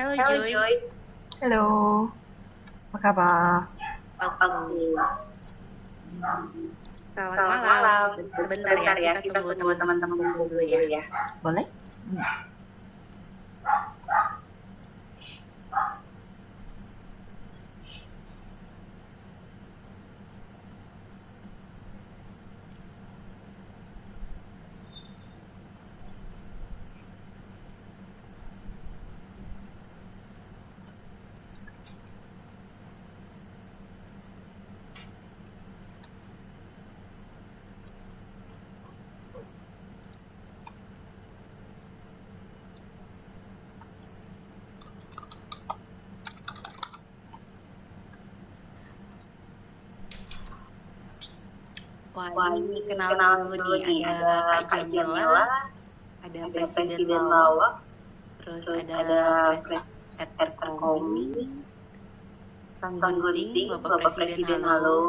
Hello Hello Joy, Joy, Halo, apa kabar? bagus. Selamat selamat malam. malam. Sebentar ya, kita tunggu tunggu teman-teman teman-teman kumpul dulu dulu ya. ya. Boleh? Wah, Wah, ini ini kenalan kenalan dulu dulu nih. nih. Ada Kak Kak Jamila, Jamila, ada ada Presiden Presiden Lawak, Lawak, terus terus ada ada Pres Pres Erkomi, Kang Kang Gunting, Gunting, Bapak Bapak Presiden, Presiden, halo. halo.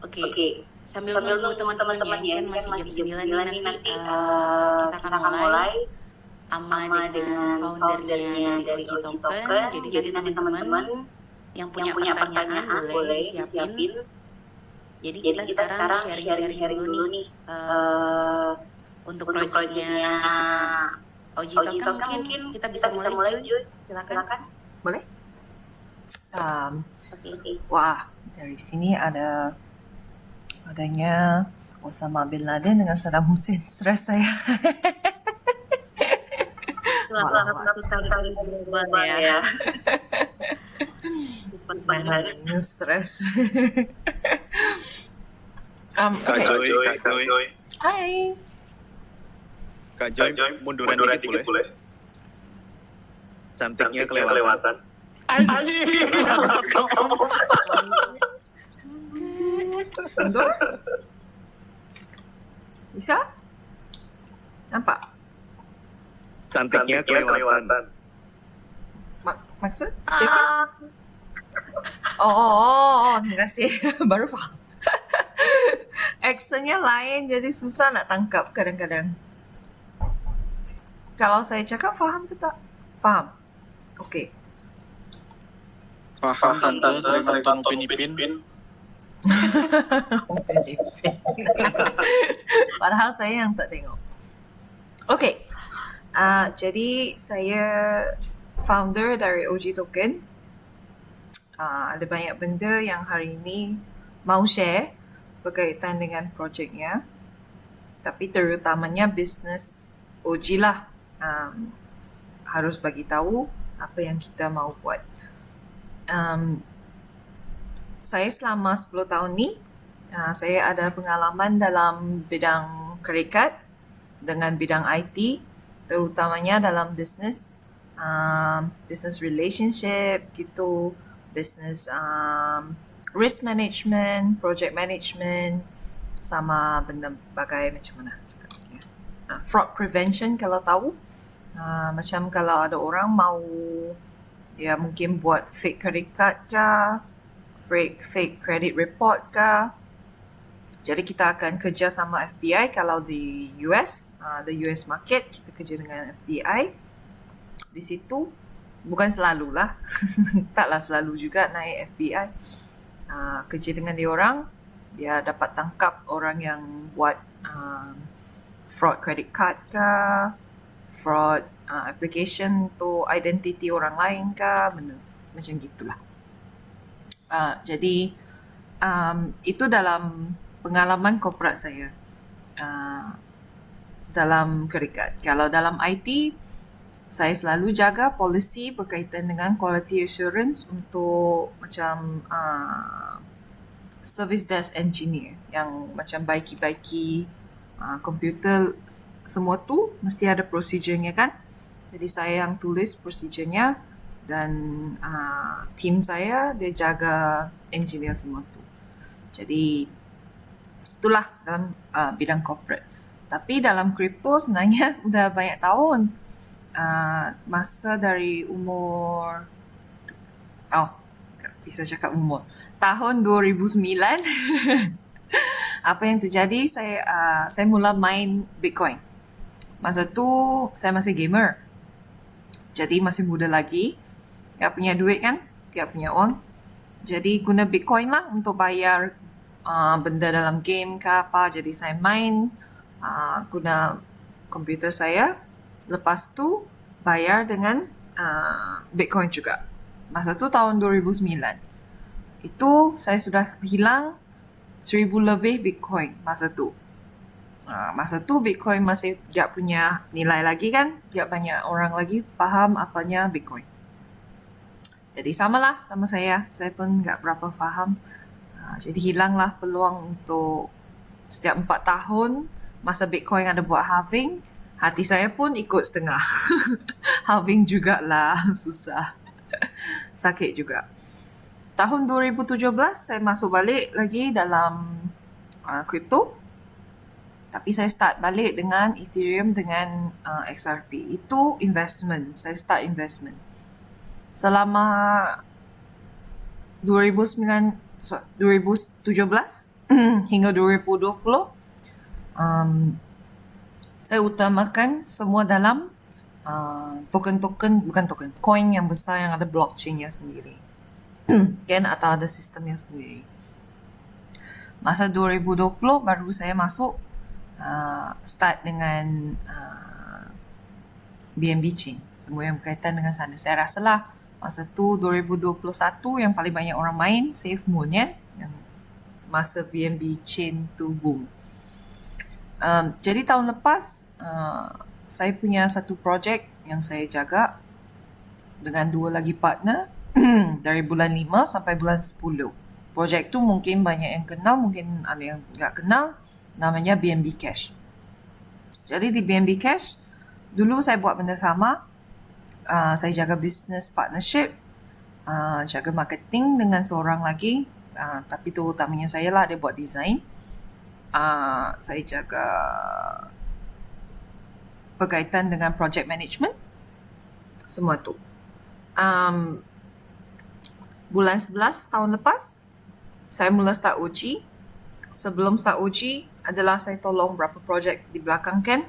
Oke, Oke, sambil sambil nunggu nunggu teman-teman ya, teman-teman ya, ini kan ini kan masih jam masih jam 9 nih 9 nih, nanti nanti kita akan kita akan mulai mulai sama sama dengan dengan foundernya foundernya dari dari OG OG Token. Token. Jadi Jadi nanti teman-teman teman-teman yang yang punya punya pertanyaan pertanyaan boleh boleh disiapin. disiapin. Jadi Jadi kita kita sekarang sekarang sharing-sharing sharing-sharing dulu dulu nih nih eh, untuk untuk proyeknya proyeknya OG OG Token. Token. Mungkin Mungkin kita bisa kita bisa mulai, mulai, Joy. Jun. Silakan. Silakan. Boleh? Oke. Wah, dari sini adanya Osama bin Laden dengan Saddam Hussein. Stres saya. Selamat sekali global ya. Cepat banget. Stres. Kak Okay. Joy, Hai. Kak Joy, munduran dikit boleh? Cantiknya kelewatan. Mundur? Bisa? Nampak? Cantiknya kelewatan. Maksud? Jacob? Oh, terima kasih. Baru faham. Actionnya lain, jadi susah nak tangkap kadang-kadang. Kalau saya cakap faham ke tak? Faham. Okey. Paham tante, sering nonton Upin Ipin. Padahal saya yang tak tengok. Okey. Jadi saya founder dari OG Token. Ada banyak benda yang hari ini mau share berkaitan dengan projeknya. Tapi terutamanya bisnes OG lah. Harus bagi tahu apa yang kita mau buat. Saya selama 10 tahun ni, saya ada pengalaman dalam bidang syarikat dengan bidang IT, terutamanya dalam bisnes, business relationship gitu, business risk management, project management, sama benda bagai macam mana cakapnya. Fraud prevention kalau tahu, macam kalau ada orang mau dia mungkin buat fake credit card kah, fake credit report kah. Jadi kita akan kerja sama FBI kalau di US, the US market, kita kerja dengan FBI. Di situ, bukan selalulah, taklah selalu juga naik FBI. Kerja dengan dia orang, biar dapat tangkap orang yang buat fraud credit card kah, fraud application untuk identiti orang lain kah, benda macam gitulah. Jadi itu dalam pengalaman korporat saya dalam syarikat. Kalau dalam IT, saya selalu jaga polisi berkaitan dengan quality assurance untuk macam service desk engineer yang macam baiki-baiki komputer, semua tu mesti ada prosedurnya kan. Jadi saya yang tulis prosedurnya dan tim saya dia jaga engineer semua tu. Jadi itulah dalam bidang corporate. Tapi dalam kripto sebenarnya sudah banyak tahun. Masa dari umur bisa cakap umur tahun 2009 apa yang terjadi, saya mula main Bitcoin. Masa tu saya masih gamer. Jadi masih muda lagi, gak punya duit kan, gak punya uang. Jadi guna Bitcoin lah untuk bayar benda dalam game ke apa. Jadi saya main guna komputer saya. Lepas tu bayar dengan Bitcoin juga. Masa tu tahun 2009. Itu saya sudah hilang 1,000 lebih Bitcoin masa tu. Masa tu Bitcoin masih gak punya nilai lagi kan. Gak banyak orang lagi faham apanya Bitcoin. Jadi samalah sama saya pun gak berapa faham. Jadi hilanglah peluang untuk setiap 4 tahun masa Bitcoin ada buat halving, hati saya pun ikut setengah. Halving jugalah, susah. Sakit juga. Tahun 2017 saya masuk balik lagi dalam crypto. Tapi saya start balik dengan Ethereum dengan XRP. Itu investment. Saya start investment. Selama 2017 hingga 2020 saya utamakan semua dalam coin yang besar yang ada blockchain-nya sendiri. Kan, atau ada sistemnya sendiri. Masa 2020 baru saya masuk start dengan BNB Chain. Semua yang berkaitan dengan sana. Saya rasalah masa tu 2021 yang paling banyak orang main SafeMoon kan, yang masa BNB Chain tu boom. Jadi tahun lepas saya punya satu projek yang saya jaga dengan 2 lagi partner dari bulan 5 sampai bulan 10. Projek tu mungkin banyak yang kenal, mungkin ada yang tak kenal. Namanya BNB Cash. Jadi di BNB Cash dulu saya buat benda sama. Saya jaga business partnership, jaga marketing dengan seorang lagi, tapi tu utamanya saya lah, dia buat design. Saya jaga berkaitan dengan project management, semua tu. Bulan 11 tahun lepas saya mula start OG. Sebelum start OG adalah saya tolong berapa projek di belakang kan,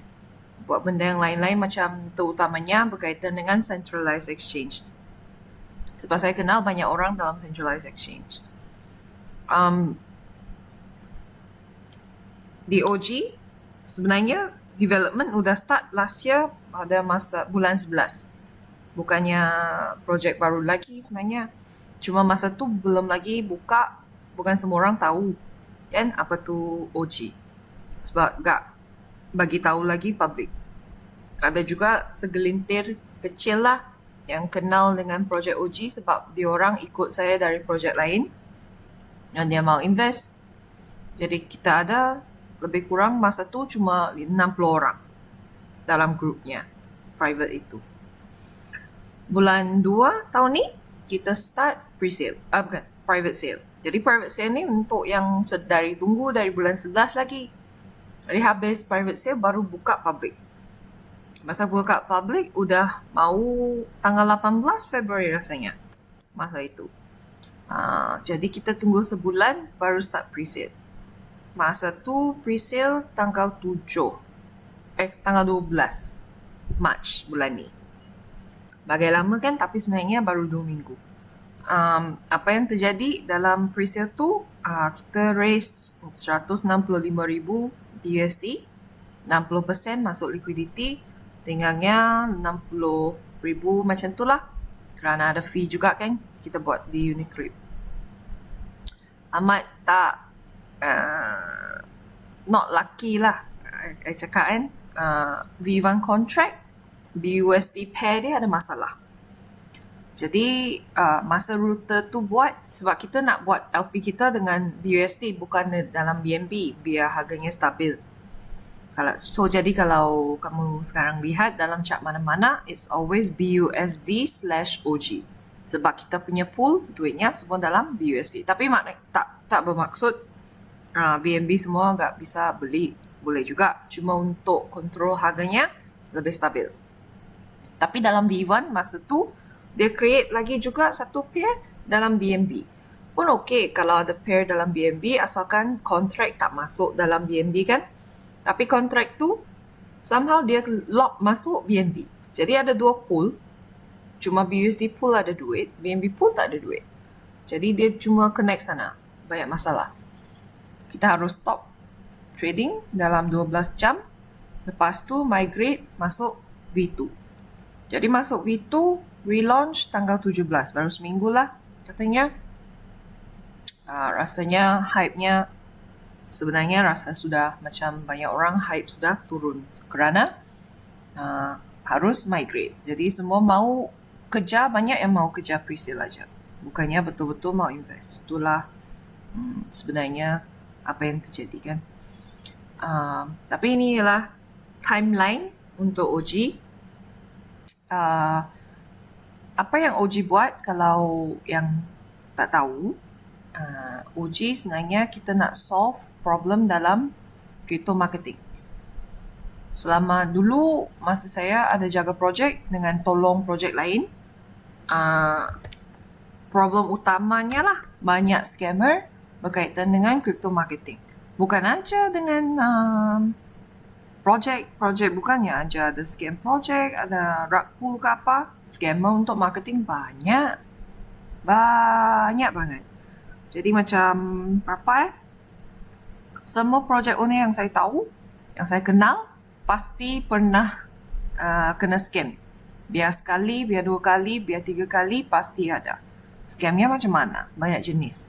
buat benda yang lain-lain macam terutamanya berkaitan dengan centralized exchange. Sebab saya kenal banyak orang dalam centralized exchange. Di OG sebenarnya development udah start last year pada masa bulan 11. Bukannya projek baru lagi sebenarnya. Cuma masa tu belum lagi buka, bukan semua orang tahu kan apa tu OG. Sebab gak bagi tahu lagi public. Ada juga segelintir kecil lah yang kenal dengan projek OG sebab dia orang ikut saya dari projek lain dan dia mau invest. Jadi kita ada lebih kurang masa tu cuma 60 orang dalam grupnya private itu. Bulan 2 tahun ni kita start pre-sale. Bukan, private sale. Jadi private sale ni untuk yang sedari tunggu dari bulan 11 lagi. Jadi habis private sale baru buka public. Masa buka public udah mau tanggal 18 Februari rasanya. Masa itu. Jadi kita tunggu sebulan baru start pre-sale. Masa tu pre-sale tanggal 12 March bulan ni. Bagai lama kan, tapi sebenarnya baru 2 minggu. Apa yang terjadi dalam pre-sale tu, kita raise 165,000 USD, 60% masuk liquidity, tinggalnya 60,000 macam tu lah. Kerana ada fee juga kan, kita buat di Unicrypt. Amat tak not lucky lah, saya cakap kan. V1 contract, BUSD pair dia ada masalah. Jadi masa router tu buat, sebab kita nak buat LP kita dengan BUSD bukan dalam BNB biar harganya stabil. Jadi kalau kamu sekarang lihat dalam chart mana-mana, it's always BUSD/OG. Sebab kita punya pool duitnya semua dalam BUSD. Tapi tak bermaksud BNB semua tak bisa beli. Boleh juga, cuma untuk kontrol harganya lebih stabil. Tapi dalam V1 masa tu dia create lagi juga satu pair dalam BNB. Pun okey kalau ada pair dalam BNB asalkan kontrak tak masuk dalam BNB kan. Tapi kontrak tu somehow dia lock masuk BNB. Jadi ada 2 pool cuma BUSD Pool ada duit, BNB Pool tak ada duit. Jadi dia cuma connect sana. Banyak masalah. Kita harus stop trading dalam 12 jam. Lepas tu migrate masuk V2. Jadi masuk V2, relaunch tanggal 17. Baru seminggu lah katanya. Rasanya hype-nya sebenarnya rasa sudah macam banyak orang hype sudah turun kerana harus migrate. Jadi semua mau kejar, banyak yang mau kejar pre-sale aja. Bukannya betul-betul mau invest. Itulah sebenarnya apa yang terjadi kan. Tapi ini ialah timeline untuk OG. Apa yang OG buat kalau yang tak tahu, OG sebenarnya kita nak solve problem dalam crypto marketing. Selama dulu masa saya ada jaga projek dengan tolong projek lain, problem utamanya lah banyak scammer berkaitan dengan crypto marketing. Bukan aja dengan projek bukannya aja ada scam projek, ada rug pull ke apa. Scammer untuk marketing banyak banget. Jadi macam berapa semua projek owner yang saya tahu, yang saya kenal, pasti pernah kena scam. Biar sekali, biar 2 kali, biar 3 kali, pasti ada. Scamnya macam mana? Banyak jenis.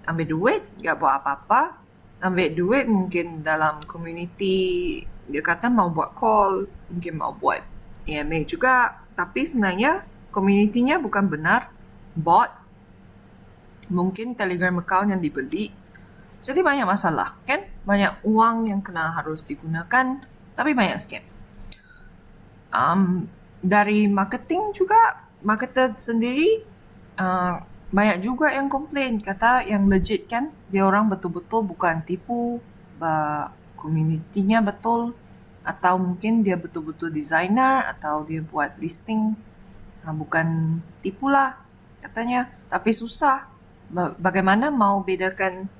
Ambil duit, tak buat apa-apa. Ambil duit mungkin dalam community, dia kata mau buat call, mungkin mau buat EMA juga. Tapi sebenarnya community-nya bukan benar, bot. Mungkin Telegram account yang dibeli. Jadi banyak masalah, kan? Banyak uang yang kena harus digunakan, tapi banyak scam. Dari marketing juga, marketer sendiri banyak juga yang komplain, kata yang legit kan, dia orang betul-betul bukan tipu, community-nya betul, atau mungkin dia betul-betul designer, atau dia buat listing, bukan tipu lah katanya. Tapi susah, bagaimana mau bedakan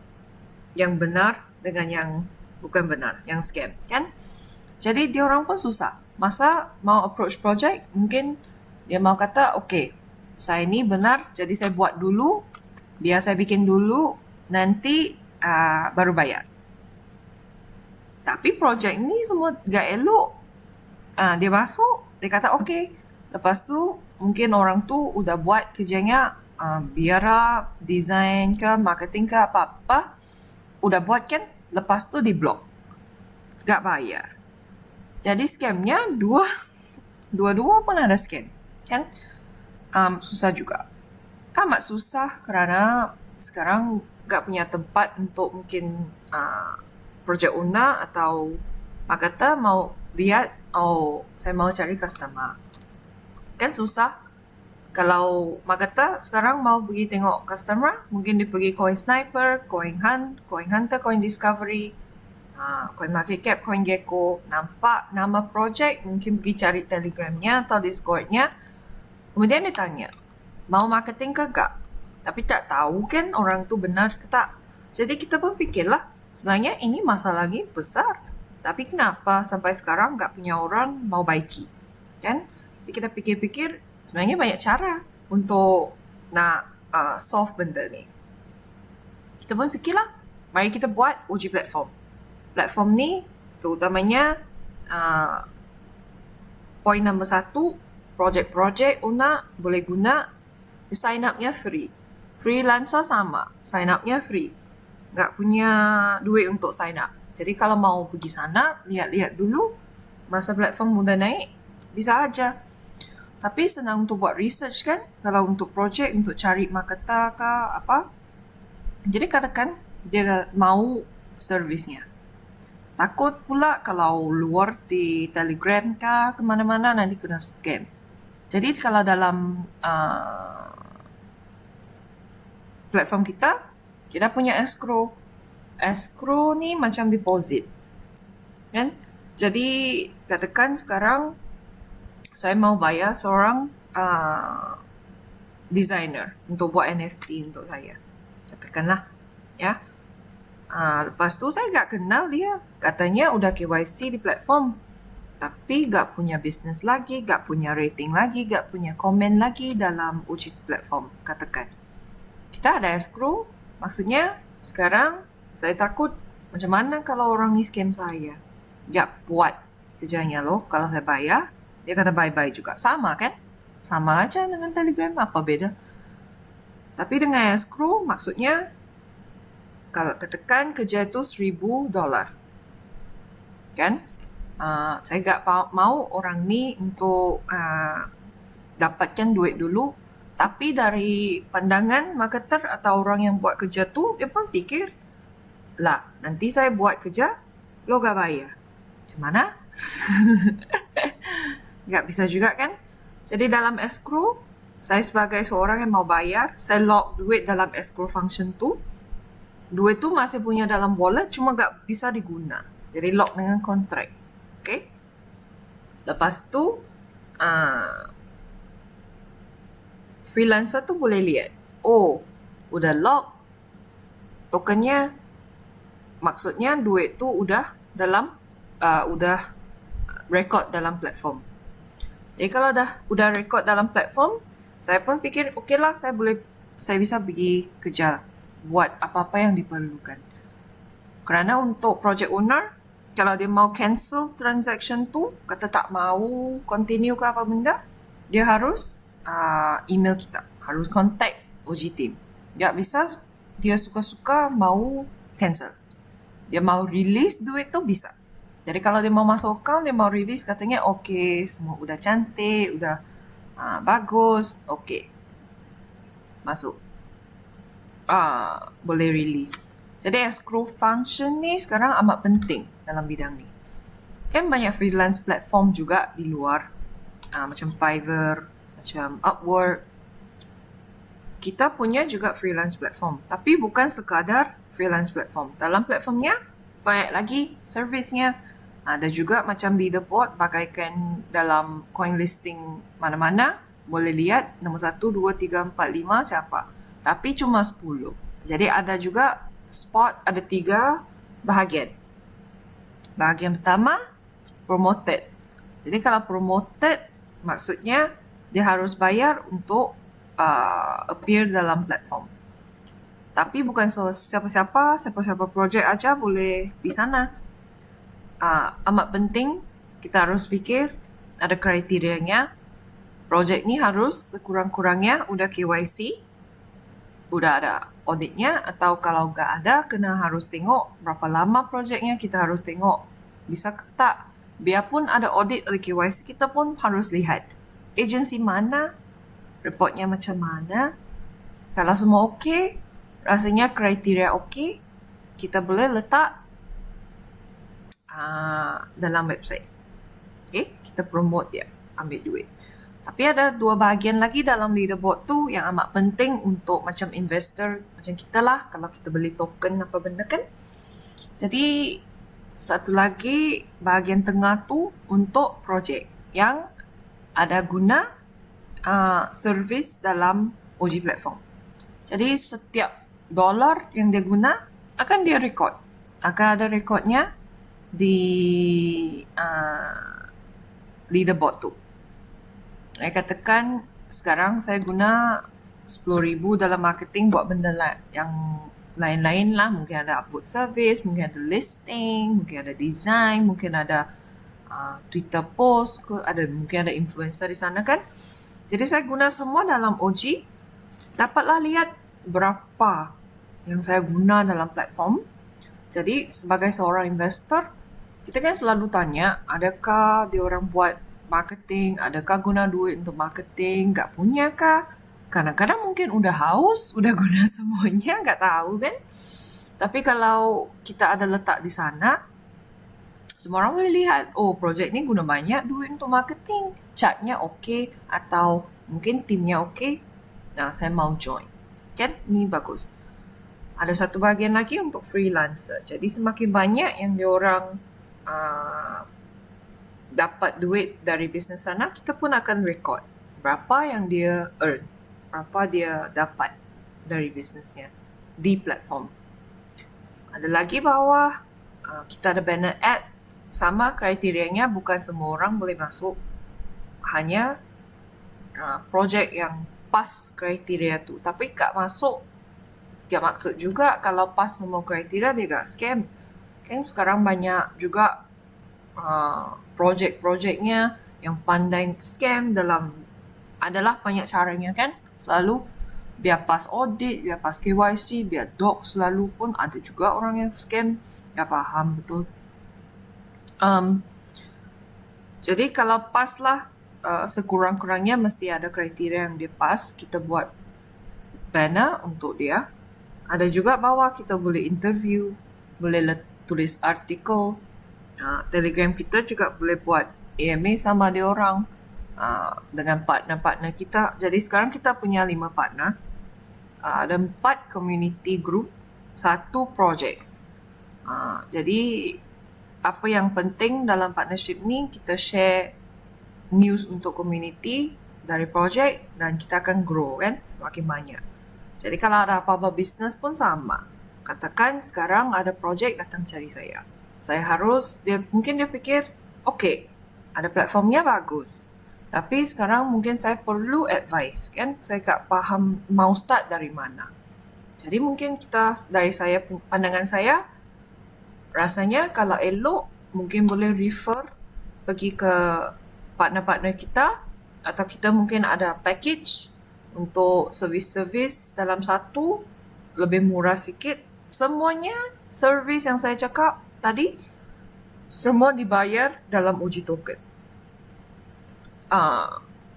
yang benar dengan yang bukan benar, yang scam kan? Jadi dia orang pun susah. Masa mau approach project, mungkin dia mau kata, okay, saya ni benar, jadi saya buat dulu, biar saya bikin dulu, nanti baru bayar. Tapi project ni semua gak elok. Dia masuk, dia kata okay. Lepas tu, mungkin orang tu udah buat kerjanya, biara, design ke, marketing ke, apa-apa. Udah buat kan, lepas tu di block. Gak bayar. Jadi scamnya dua-dua pun ada scam. Kan? Susah juga. Amat susah kerana sekarang gak punya tempat untuk mungkin project owner atau marketer mau lihat, saya mau cari customer. Kan susah. Kalau marketer sekarang mau pergi tengok customer, mungkin dia pergi Coin Sniper, Coin Hunt, Coin Hunter, Coin Discovery, Coin Market Cap, Coin Gecko, nampak nama project, mungkin pergi cari Telegramnya atau Discordnya. Kemudian dia tanya, mau marketing ke tak? Tapi tak tahu kan orang tu benar ke tak. Jadi kita pun fikirlah, sebenarnya ini masalah lagi besar. Tapi kenapa sampai sekarang tak punya orang mau baiki? Kan? Jadi kita pikir-pikir, sebenarnya banyak cara untuk nak solve benda ni. Kita pun fikirlah, mari kita buat uji platform. Platform ni, terutamanya poin nombor 1, projek-projek owner boleh guna, sign up-nya free. Freelancer sama, sign up-nya free. Tak punya duit untuk sign up. Jadi kalau mau pergi sana, lihat-lihat dulu, masa platform mudah naik, bisa aja. Tapi senang untuk buat research kan, kalau untuk projek, untuk cari marketer ke apa. Jadi katakan dia mau servisnya. Takut pula kalau luar di Telegram ke mana-mana nanti kena scam. Jadi kalau dalam platform kita punya escrow. Escrow ni macam deposit. Kan? Jadi katakan sekarang saya mau bayar seorang designer untuk buat NFT untuk saya. Katakanlah. Ya. Lepas tu saya tak kenal dia. Katanya udah KYC di platform. tapi gak punya bisnes lagi, gak punya rating lagi, gak punya komen lagi dalam uji platform, katakan. Kita ada escrow, maksudnya sekarang saya takut macam mana kalau orang ni scam saya. Ya, buat kerjanya loh, kalau saya bayar, dia kata bye-bye juga. Sama kan? Sama aja dengan Telegram, apa beda? Tapi dengan escrow, maksudnya kalau katakan kerja itu $1,000, kan? Saya gak mau orang ni untuk dapatkan duit dulu, tapi dari pandangan marketer atau orang yang buat kerja tu, dia pun fikir, lah nanti saya buat kerja, lo gak bayar. Macam mana? Gak bisa juga kan? Jadi dalam escrow, saya sebagai seorang yang mau bayar, saya lock duit dalam escrow function tu. Duit tu masih punya dalam wallet, cuma gak bisa diguna. Jadi lock dengan kontrak. Okay? Lepas tu, freelancer tu boleh lihat, oh, udah lock tokennya, maksudnya duit tu udah dalam, udah record dalam platform. Jadi kalau udah record dalam platform, saya pun fikir, okey lah, saya bisa pergi kerja, buat apa-apa yang diperlukan. Kerana untuk project owner, kalau dia mau cancel transaction tu, kata tak mau continue ke apa benda, dia harus email kita, harus contact OG team. Tak bisa dia suka-suka mau cancel. Dia mau release duit tu bisa. Jadi kalau dia mau masuk account, dia mau release, katanya okey, semua udah cantik, udah bagus, okey, masuk. Boleh release. Jadi escrow function ni sekarang amat penting dalam bidang ni. Kan banyak freelance platform juga di luar, macam Fiverr, macam Upwork. Kita punya juga freelance platform, tapi bukan sekadar freelance platform. Dalam platformnya banyak lagi servisnya. Ada juga macam leaderboard, bagaikan dalam coin listing mana-mana, boleh lihat nombor 1, 2, 3, 4, 5 siapa. Tapi cuma 10. Jadi ada juga spot, ada 3 bahagian. Bahagian pertama, promoted. Jadi kalau promoted, maksudnya dia harus bayar untuk appear dalam platform. Tapi bukan siapa-siapa projek aja boleh di sana. Amat penting, kita harus fikir ada kriterianya. Projek ni harus sekurang-kurangnya udah KYC, udah ada auditnya, atau kalau nggak ada, kena harus tengok berapa lama projeknya, kita harus tengok bisa ke tak. Biarpun ada audit oleh KYC, kita pun harus lihat agensi mana, reportnya macam mana. Kalau semua okey, rasanya kriteria okey, kita boleh letak dalam website. Okay, kita promote dia, ambil duit. Tapi ada 2 bahagian lagi dalam leaderboard tu yang amat penting untuk macam investor, macam kita lah, kalau kita beli token apa benda kan. Jadi satu lagi bahagian tengah tu untuk projek yang ada guna servis dalam OG platform. Jadi setiap dolar yang dia guna akan dia record. Akan ada rekodnya di leaderboard tu. Saya katakan sekarang saya guna 10,000 dalam marketing buat benda yang lain-lain lah. Mungkin ada upload service, mungkin ada listing, mungkin ada design, mungkin ada Twitter post, mungkin ada influencer di sana kan. Jadi saya guna semua dalam OG. Dapatlah lihat berapa yang saya guna dalam platform. Jadi sebagai seorang investor, kita kan selalu tanya, adakah dia orang buat marketing, adakah guna duit untuk marketing, tak punya kah? Kadang-kadang mungkin udah haus, udah guna semuanya, tak tahu kan. Tapi kalau kita ada letak di sana, semua orang boleh lihat, oh projek ni guna banyak duit untuk marketing, chartnya okey, atau mungkin timnya okey, nah saya mau join. Kan, ni bagus. Ada satu bahagian lagi untuk freelancer. Jadi semakin banyak yang diorang dapat duit dari bisnes sana, kita pun akan record berapa yang dia earn, berapa dia dapat dari bisnesnya di platform. Ada lagi bawah, kita ada banner ad. sama kriterianya, bukan semua orang boleh masuk. Hanya projek yang pas kriteria tu. Tapi kat masuk, dia maksud juga kalau pas semua kriteria dia tak scam. Kan sekarang banyak juga projek-projeknya yang pandai scam dalam, adalah banyak caranya kan. Selalu biar pas audit, biar pas KYC, biar doc, selalu pun ada juga orang yang scam. Ya faham betul. Jadi kalau pas lah, sekurang-kurangnya mesti ada kriteria yang dia pas. Kita buat banner untuk dia. Ada juga bawah kita boleh interview, boleh tulis artikel. Telegram kita juga boleh buat AMA sama dia orang dengan partner-partner kita. Jadi sekarang kita punya 5 partner. Ada 4 community group, 1 project. Jadi apa yang penting dalam partnership ni, kita share news untuk community dari project dan kita akan grow kan semakin banyak. Jadi kalau ada apa-apa bisnes pun sama. Katakan sekarang ada project datang cari saya. Saya harus, mungkin dia fikir, okay, ada platformnya bagus. Tapi sekarang mungkin saya perlu advice kan. Saya tak faham mau start dari mana. Jadi mungkin dari saya, pandangan saya, rasanya kalau elok mungkin boleh refer pergi ke partner-partner kita, atau kita mungkin ada package untuk servis-servis dalam satu lebih murah sikit. Semuanya servis yang saya cakap tadi semua dibayar dalam uji token.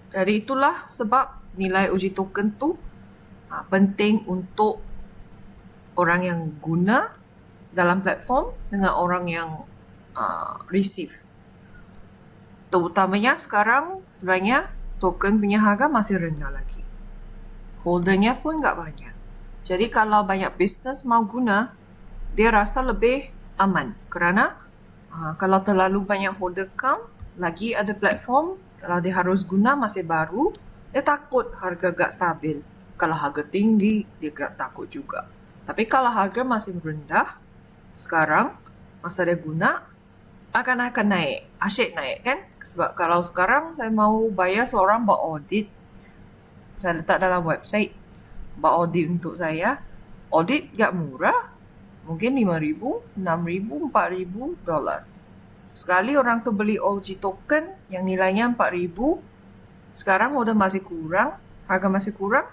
Jadi itulah sebab nilai uji token tu penting untuk orang yang guna dalam platform dengan orang yang receive. Terutamanya sekarang sebenarnya token punya harga masih rendah lagi. Holdernya pun tak banyak. Jadi kalau banyak bisnes mau guna, dia rasa lebih aman. Kerana kalau terlalu banyak holder count, lagi ada platform, kalau dia harus guna masih baru, dia takut harga tak stabil. Kalau harga tinggi, dia tak takut juga. Tapi kalau harga masih rendah, sekarang masa dia guna akan naik, asyik naik kan. Sebab kalau sekarang saya mau bayar seorang buat audit, saya letak dalam website buat audit untuk saya, audit tak murah, mungkin $5,000, $6,000, $4,000. Sekali orang tu beli OG token yang nilainya $4,000, sekarang udah masih kurang, harga masih kurang,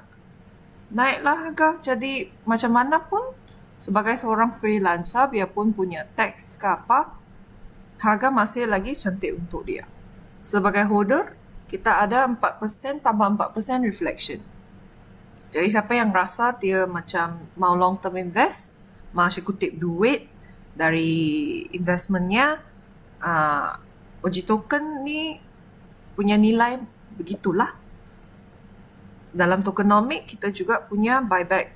naiklah harga. Jadi macam mana pun sebagai seorang freelancer, biarpun punya tax ke apa, harga masih lagi cantik untuk dia. Sebagai holder, kita ada 4% tambah 4% reflection. Jadi siapa yang rasa dia macam mau long term invest, masih kutip duit dari investmentnya, uji token ni punya nilai begitulah. Dalam tokenomic kita juga punya buyback,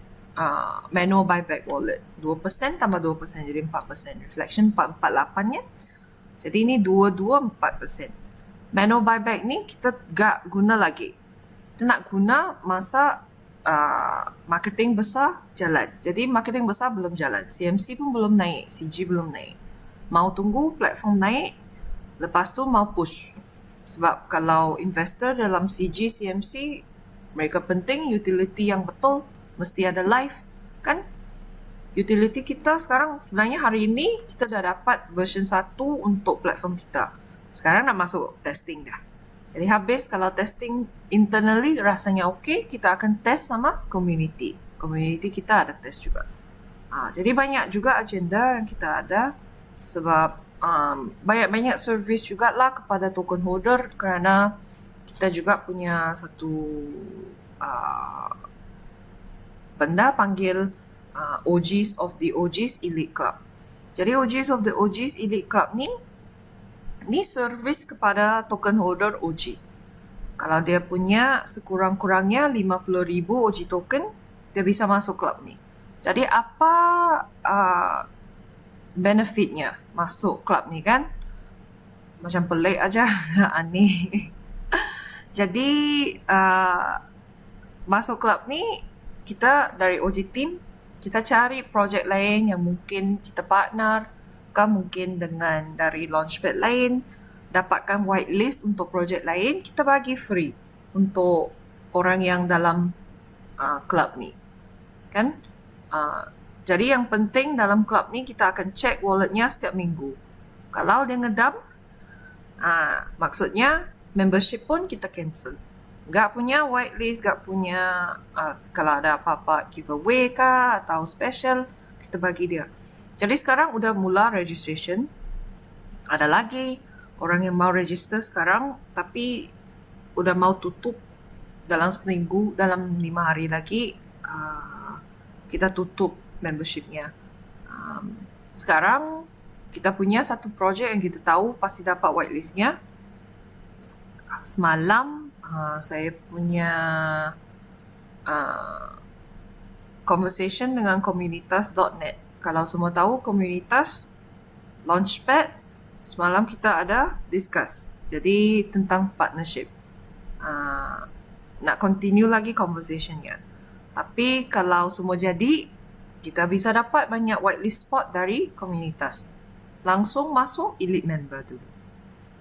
manual buyback wallet 2% tambah 2%, jadi 4%, reflection 448 nya. Jadi ini 4%. Manual buyback ni kita tak guna lagi. Kita nak guna masa marketing besar jalan. Jadi marketing besar belum jalan, CMC pun belum naik, CG belum naik. Mau tunggu platform naik, lepas tu mau push. Sebab kalau investor dalam CG, CMC, mereka penting utility yang betul, mesti ada live kan. Utility kita sekarang sebenarnya hari ini kita dah dapat version 1 untuk platform kita. Sekarang nak masuk testing dah. Jadi habis kalau testing internally rasanya okey, kita akan test sama community. Community kita ada test juga. Jadi banyak juga agenda yang kita ada. Sebab banyak-banyak service jugalah kepada token holder, kerana kita juga punya satu benda panggil OGs of the OGs Elite Club. Jadi OGs of the OGs Elite Club ni servis kepada token holder OG. Kalau dia punya sekurang-kurangnya 50,000 OG token, dia bisa masuk club ni. Jadi apa benefitnya masuk club ni kan? Macam pelik aja, aneh. Jadi masuk club ni, kita dari OG team, kita cari projek lain yang mungkin kita partner, tukar mungkin dengan dari launchpad lain, dapatkan whitelist untuk projek lain, kita bagi free untuk orang yang dalam club ni. Kan? Jadi yang penting dalam club ni kita akan check walletnya setiap minggu. Kalau dia ngedump, maksudnya membership pun kita cancel. Gak punya whitelist, gak punya kalau ada apa-apa giveaway kah atau special, kita bagi dia. Jadi sekarang udah mula registration. Ada lagi orang yang mau register sekarang tapi udah mau tutup dalam seminggu, dalam 5 hari lagi kita tutup membershipnya. Sekarang kita punya satu projek yang kita tahu pasti dapat whitelistnya. Semalam saya punya conversation dengan komunitas.net. Kalau semua tahu komunitas Launchpad, semalam kita ada discuss. Jadi tentang partnership. Nak continue lagi conversationnya. Tapi kalau semua jadi, kita bisa dapat banyak whitelist spot dari komunitas. Langsung masuk elite member dulu.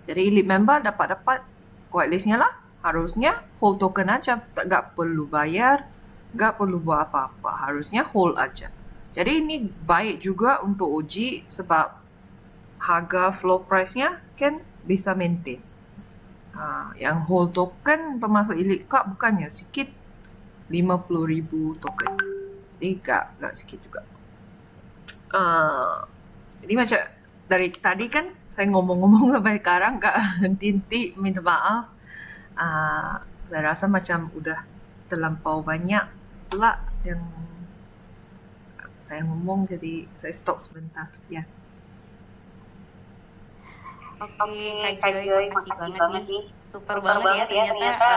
Jadi elite member dapat whitelistnya lah. Harusnya hold token aja. Tak perlu bayar, tak perlu buat apa-apa. Harusnya hold aja. Jadi ini baik juga untuk uji sebab harga floor price-nya kan bisa maintain. Yang hold token untuk masuk elite club bukannya sikit, 50,000 token. Jadi gak sikit juga. Jadi macam dari tadi kan saya ngomong-ngomong sampai sekarang gak henti-henti, minta maaf. Saya rasa macam udah terlampau banyak pula yang saya ngomong, jadi saya stop sebentar. Ya. Oke, Kak Joy, makasih banget nih. Super banget ya ternyata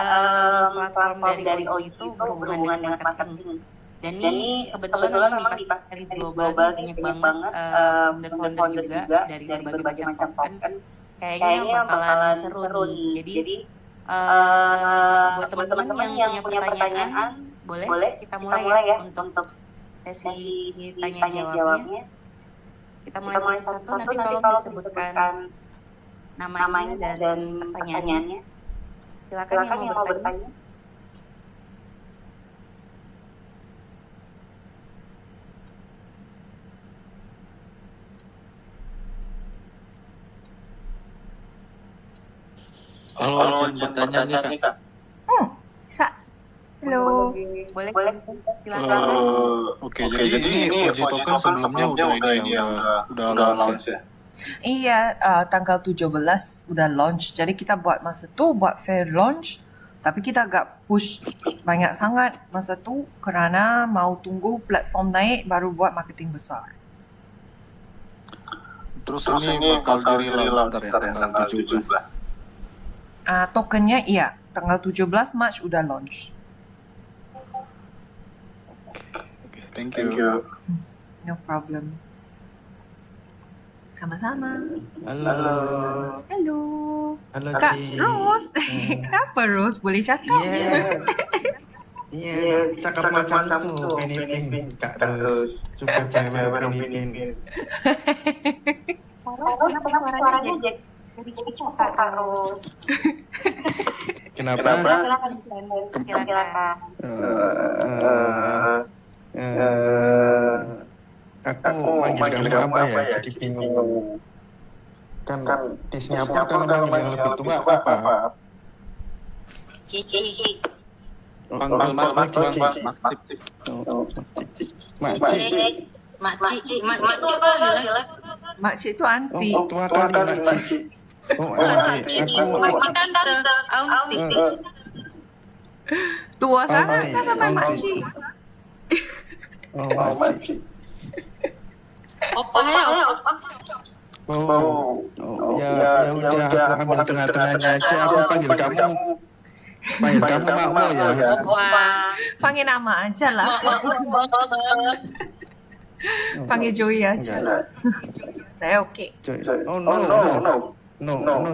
platform dari OI itu berhubungan dengan marketing. Dan ini kebetulan memang di pasar global banyak banget founder-founder juga dari berbagai macam token. Kayaknya bakalan seru nih. Jadi buat teman-teman yang punya pertanyaan, boleh kita mulai ya untuk sesi tanya jawabnya. Kita mulai satu-satu, nanti tolong disebutkan namanya dan pertanyaannya. Silakan yang mau bertanya. Halo, izin bertanya nih Kak. Bisa. Halo. Boleh. Silakan. Oke, jadi ini OG token sebelumnya udah launch ya? Iya, tanggal 17 udah launch. Jadi kita buat masa tu buat fair launch, tapi kita agak push banyak sangat masa tu kerana mau tunggu platform naik baru buat marketing besar. Terus ini bakal di-relaunch tanggal 17. Tokennya iya, tanggal 17 Mac udah launch. Oke, thank you. No problem. Sama-sama. Halo. Halo, Kak Cik. Rose. Kenapa Rose? Boleh cakap? Iya, cakap macam tu. Penipin, Kak Rose. Suka cewek penipin. Kenapa suaranya jadi Kak Rose? Kenapa? Silakan. Aku manggil kamu apa ya? Jadi bingung. Kan di Singapura kan manggil yang lebih tua apa? Cici. Makcik. Makcik tu aunty. Oh, tua kali makcik. Oh, aunty. Tua sangat kan sampai makcik. Oh, makcik. Opa. Ya udah, aku ambil tengah-tengahnya aja. Aku panggil kamu mau ya. Panggil nama aja lah. Panggil Joey aja. Saya okey. Oh no,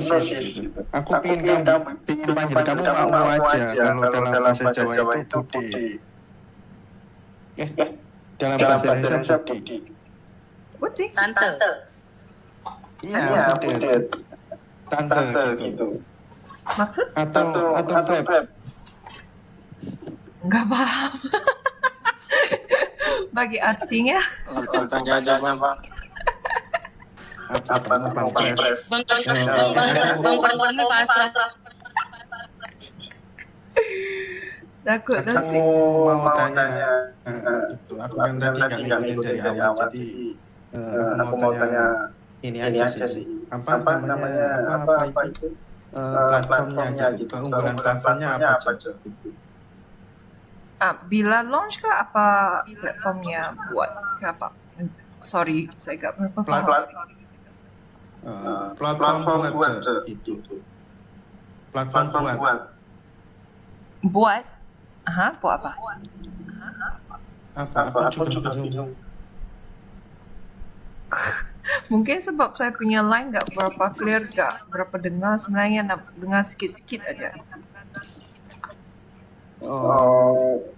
sis. Aku pengen panggil kamu mau aja. Kalau dalam bahasa Jawa itu Budi. Dalam bahasa Indonesia Budi. Putih. Tante. Iya, update. Tante gitu. Maksud? Atau Grab. Enggak paham. Bagi artinya. Langsung tanya aja bang. Apa numpang press. Bang Pardon pasrah. Takut Aku nanti. mau tanya itu. Aku kan tadi nggak ngikutin dari awal, jadi aku mau tanya ini aja sih. Apa namanya? Apa itu? Platformnya gitu. Keunggulan platformnya apa aja? Bila launch kah apa platformnya buat apa? Sorry, saya nggak berapa paham. Platform buat itu. Platform buat. Buat? Buat apa? Aku juga bingung. Mungkin sebab saya punya line nggak berapa clear, nggak berapa dengar. Sebenarnya nak dengar sikit-sikit aja.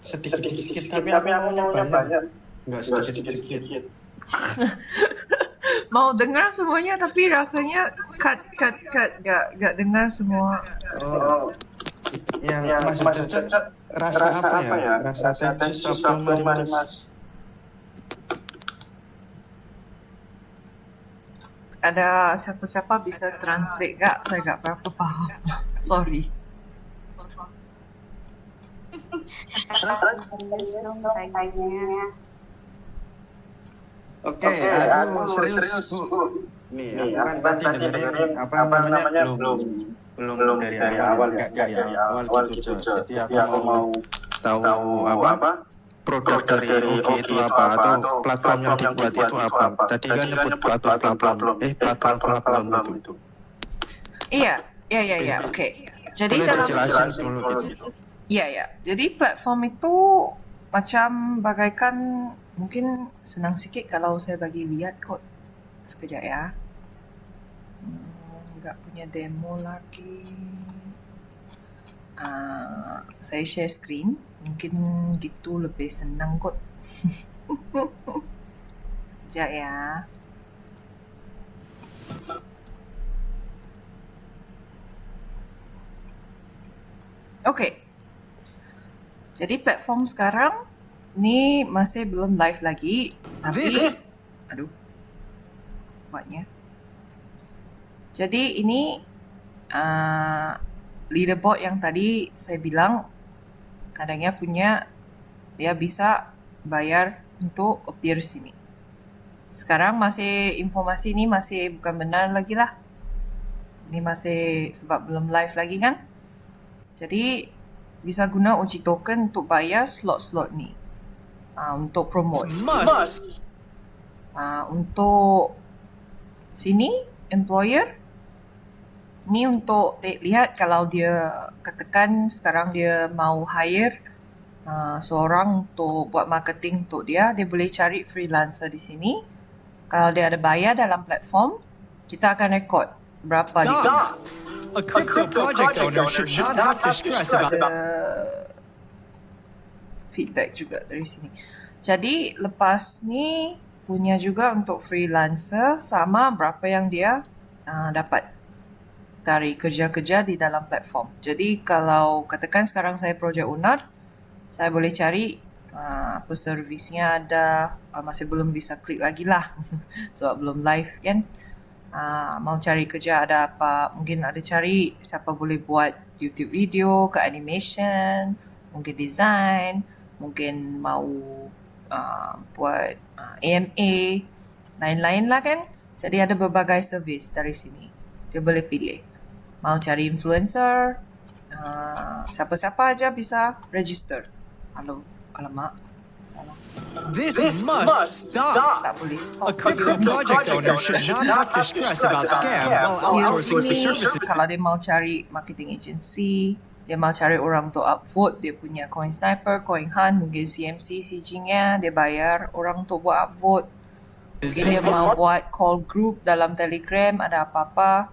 Sedikit-sedikit, tapi aku maunya banyak. Nggak sedikit-sedikit. Mau dengar semuanya tapi rasanya cut. Nggak dengar semua. Yang maksudnya rasa apa ya? Rasa tensi stop mas. Ada siapa-siapa bisa translate nggak? Saya nggak berapa paham. Sorry. Oke, aku serius Bu. Nih, aku kan tadi dengerin apa namanya belum dari awal gitu. Jadi aku mau tahu apa produk dari OG itu apa atau platform yang dibuat itu apa. Tadi kan nyebut platform itu. Iya, oke. Jadi Boleh dalam dijelasin dulu gitu. Iya. Jadi platform itu macam bagaikan, mungkin senang sikit kalau saya bagi lihat kok. Sekejap ya. Nggak punya demo lagi. Saya share screen. Mungkin gitu lebih senang kot. Sekejap ya. Oke. Jadi platform sekarang ni masih belum live lagi, tapi buatnya. Jadi ini leaderboard yang tadi saya bilang kadangnya punya, dia bisa bayar untuk appear sini. Sekarang masih informasi ni masih bukan benar lagi lah. Ini masih sebab belum live lagi kan. Jadi bisa guna uji token untuk bayar slot-slot ni. Untuk promote. Untuk sini employer ni untuk lihat kalau dia katakan sekarang dia mau hire seorang untuk buat marketing untuk dia boleh cari freelancer di sini. Kalau dia ada bayar dalam platform, kita akan rekod berapa dia. A crypto project owner should not have to stress about feedback juga dari sini. Jadi lepas ni punya juga untuk freelancer sama berapa yang dia dapat dari kerja-kerja di dalam platform. Jadi kalau katakan sekarang saya project owner, saya boleh cari apa servisnya ada, masih belum bisa klik lagi lah sebab belum live kan. Mau cari kerja ada apa, mungkin ada cari siapa boleh buat YouTube video ke animation, mungkin design, mungkin mau buat AMA, lain-lain lah kan. Jadi ada berbagai servis dari sini, dia boleh pilih. Mau cari influencer, siapa-siapa aja bisa register. Alamak, salah. this must stop. Tak boleh stop. A crypto project owner should not have to stress about scam while outsourcing for services. Kalau dia mau cari marketing agency, dia mau cari orang untuk upvote, dia punya Coin Sniper, Coin Hunt, mungkin CMC, CG-nya, dia bayar orang untuk buat upvote. Mungkin dia mau buat call group dalam Telegram, ada apa-apa.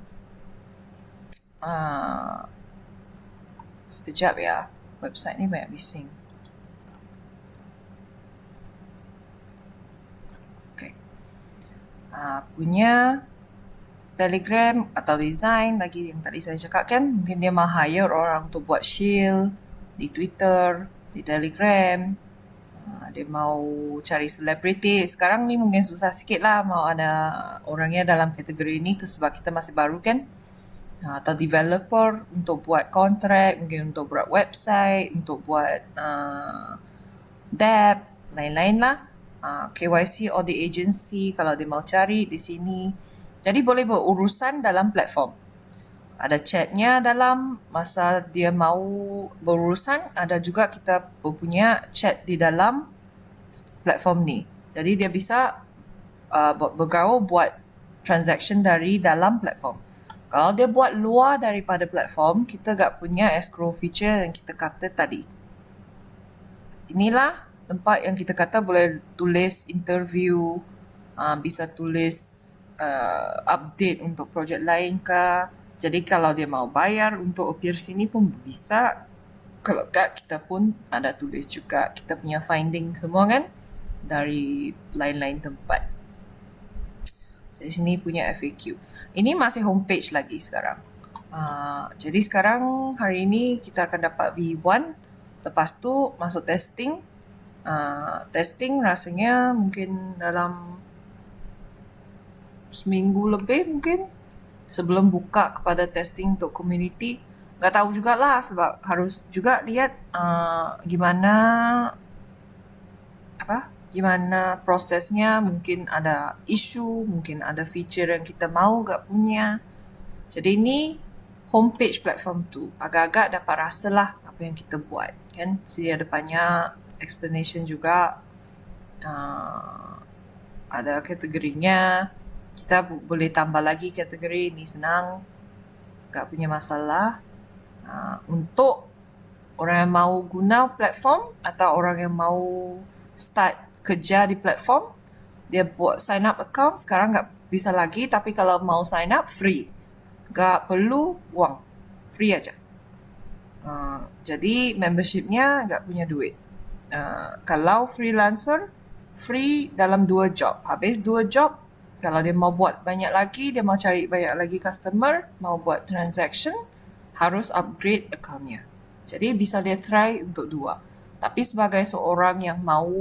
Sekejap ya, website ni banyak bising. Punya Telegram atau design lagi yang tadi saya cakap kan, mungkin dia mau hire orang untuk buat shield di Twitter, di Telegram. Dia mau cari selebriti. Sekarang ni mungkin susah sikit lah mau ada orangnya dalam kategori ini sebab kita masih baru kan. Atau developer untuk buat kontrak, mungkin untuk buat website, untuk buat debt, lain-lain lah. KYC audit agency kalau dia mau cari di sini. Jadi boleh berurusan dalam platform. Ada chatnya dalam masa dia mau berurusan, ada juga kita punya chat di dalam platform ni. Jadi dia bisa bergaul buat transaction dari dalam platform. Kalau dia buat luar daripada platform, kita tak punya escrow feature yang kita kata tadi. Inilah tempat yang kita kata boleh tulis interview, bisa tulis update untuk projek lain ke. Jadi kalau dia mau bayar untuk appear sini pun bisa. Kalau tak, kita pun ada tulis juga kita punya finding semua kan dari lain-lain tempat. Di sini punya FAQ. Ini masih homepage lagi sekarang. Jadi sekarang hari ini kita akan dapat V1. Lepas tu masuk testing. Testing rasanya mungkin dalam seminggu lebih mungkin sebelum buka kepada testing untuk community. Tak tahu jugalah sebab harus juga lihat gimana prosesnya. Mungkin ada isu, mungkin ada feature yang kita mau tak punya. Jadi ini homepage platform tu. Agak-agak dapat rasa lah apa yang kita buat kan. Sini ada banyak explanation juga. Ada kategorinya. Kita boleh tambah lagi kategori. Ini senang. Tak punya masalah. Untuk orang yang mau guna platform atau orang yang mau start kerja di platform, dia buat sign up account. Sekarang tak bisa lagi, tapi kalau mau sign up free. Tak perlu wang. Free aja. Jadi membershipnya tak punya duit. Kalau freelancer, free dalam 2 job. Habis 2 job, kalau dia mau buat banyak lagi, dia mau cari banyak lagi customer, mau buat transaction, harus upgrade accountnya. Jadi bisa dia try untuk 2. Tapi sebagai seorang yang mau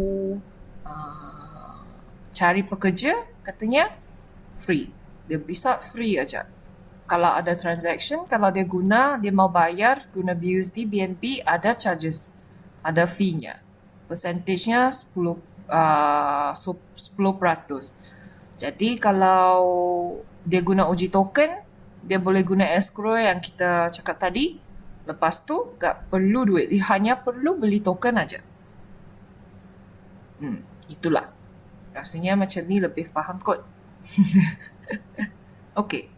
cari pekerja, katanya free. Dia bisa free aja. Kalau ada transaction, kalau dia guna, dia mau bayar, guna BUSD, BNB, ada charges. Ada fee-nya. Percentage-nya 10%. Jadi kalau dia guna uji token, dia boleh guna escrow yang kita cakap tadi. Lepas tu tak perlu duit. Dia hanya perlu beli token aja. Itulah. Rasanya macam ni lebih faham kot. Okey.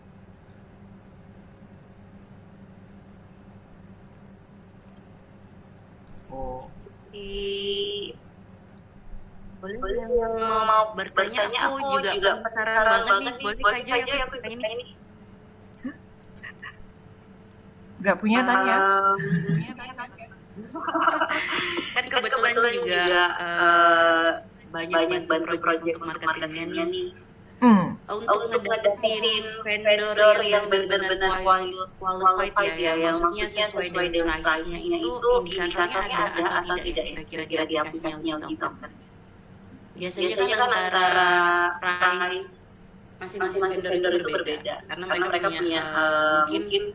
Boleh yang mau bertanya, aku juga penasaran banget nih. Boleh saja aku tanya ini. Tak punya tanya. Kan kebetulan juga banyak bantu project untuk marketingnya nih. Untuk ngedapetin vendor yang benar-benar qualified ya, yang maksudnya sesuai dengan price-nya itu indikatornya ada atau tidak kira-kira di aplikasinya gitu kan. Biasanya kan antara price masing-masing vendor itu berbeda karena mereka punya mungkin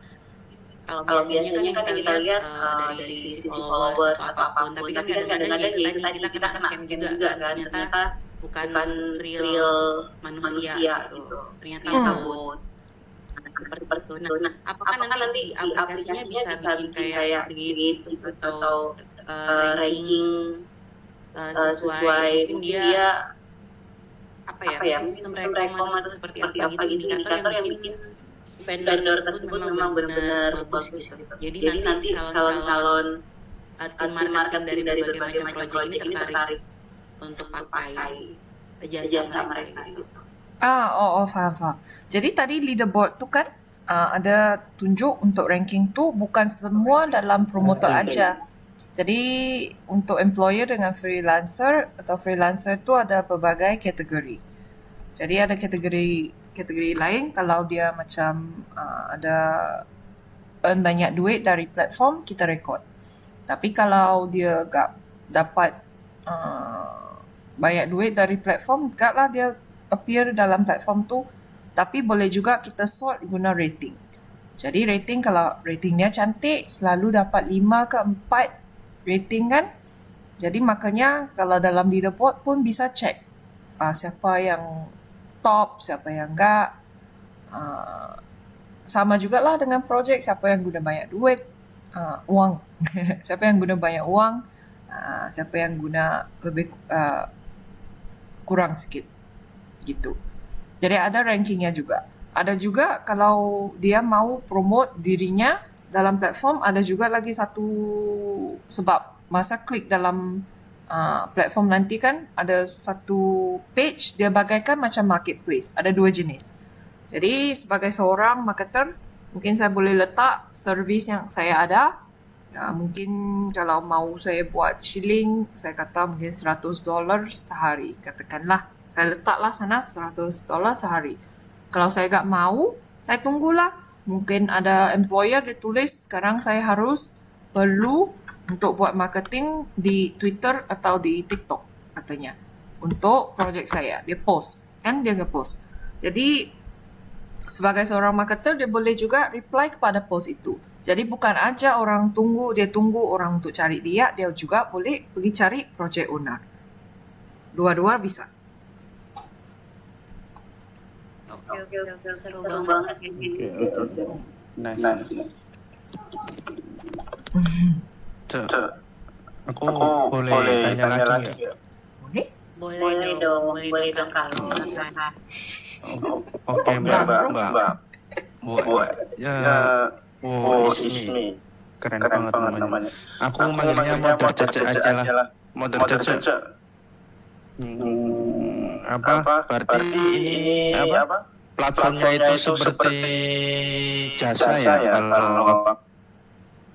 kalau biasanya kan kita lihat dari sisi followers atau apapun, tapi kan kadang-kadang ya itu tadi kita kena scam juga kan, ternyata bukan real manusia gitu, ternyata bot seperti itu. Nah, apakah nanti di aplikasinya bisa bikin kayak gitu atau ranking sesuai mungkin dia apa ya sistem rekom atau seperti apa gitu, indikator yang bikin vendor tersebut memang benar-benar bagus gitu. Jadi nanti calon-calon tim marketing dari berbagai macam project ini tertarik untuk pakai jasa mereka gitu. Faham. Jadi tadi leaderboard tu kan ada tunjuk untuk ranking tu bukan semua dalam promoter aja. Jadi untuk employer dengan freelancer atau freelancer tu ada berbagai kategori. Jadi ada kategori kategori lain, kalau dia macam ada earn banyak duit dari platform, kita record. Tapi kalau dia tak dapat banyak duit dari platform, taklah dia appear dalam platform tu. Tapi boleh juga kita sort guna rating. Jadi rating, kalau rating dia cantik, selalu dapat 5 ke 4 rating kan. Jadi makanya kalau dalam leaderboard pun bisa check siapa yang top, siapa yang enggak. Sama jugalah dengan projek, siapa yang guna banyak duit, uang. Siapa yang guna banyak uang, siapa yang guna lebih kurang sikit. Gitu. Jadi ada rankingnya juga. Ada juga kalau dia mau promote dirinya dalam platform, ada juga lagi satu sebab masa klik dalam platform nanti kan ada satu page, dia bagaikan macam marketplace. Ada 2 jenis. Jadi sebagai seorang marketer, mungkin saya boleh letak servis yang saya ada. Mungkin kalau mau saya buat shilling, saya kata mungkin $100 sehari. Katakanlah, saya letaklah sana $100 sehari. Kalau saya tak mau, saya tunggulah. Mungkin ada employer dia tulis, sekarang saya perlu untuk buat marketing di Twitter atau di TikTok katanya. Untuk projek saya, dia post. Kan dia nge-post. Jadi sebagai seorang marketer, dia boleh juga reply kepada post itu. Jadi bukan aja orang tunggu orang untuk cari dia juga boleh pergi cari project owner. Dua-dua bisa. Oke. Seru banget. Oke. Nice. Cek, aku boleh tanya lagi nggak? Boleh? Boleh dong kalau silakan. Oke, Mbak. Ismi. Keren banget namanya. Aku manggilnya Modern Cece aja lah. Modern Cece. Berarti ini platformnya itu seperti jasa ya kalau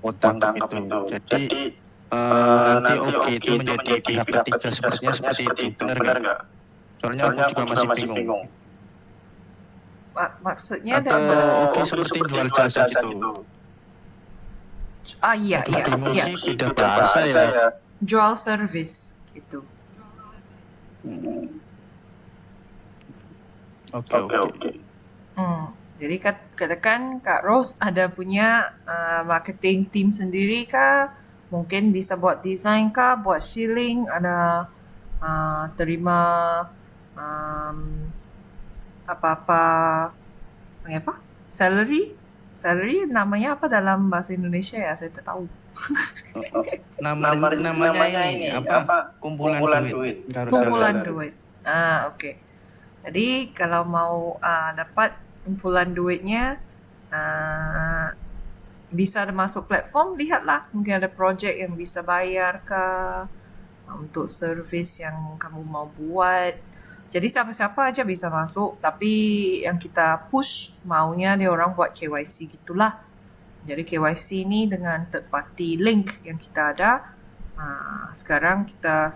utang itu. Jadi nanti oke itu menjadi pihak ketiga sepertinya seperti itu. Benar nggak? Soalnya aku juga masih bingung. Maksudnya Atau oke seperti jual jasa gitu. Iya. Bingung sih, beda bahasa ya. Jual service itu. Oke. Jadi katakan Kak Rose ada punya marketing team sendiri kah? Mungkin bisa buat design kah, buat shilling, ada terima apa-apa salary namanya apa dalam bahasa Indonesia ya, saya tak tahu. Namanya ini apa? Kumpulan duit. Kumpulan duit. Oke. Jadi kalau mau dapat kumpulan duitnya, bisa masuk platform, lihatlah. Mungkin ada projek yang bisa bayar ke untuk servis yang kamu mau buat. Jadi siapa-siapa aja bisa masuk, tapi yang kita push maunya dia orang buat KYC gitulah. Jadi KYC ini dengan third party link yang kita ada, sekarang kita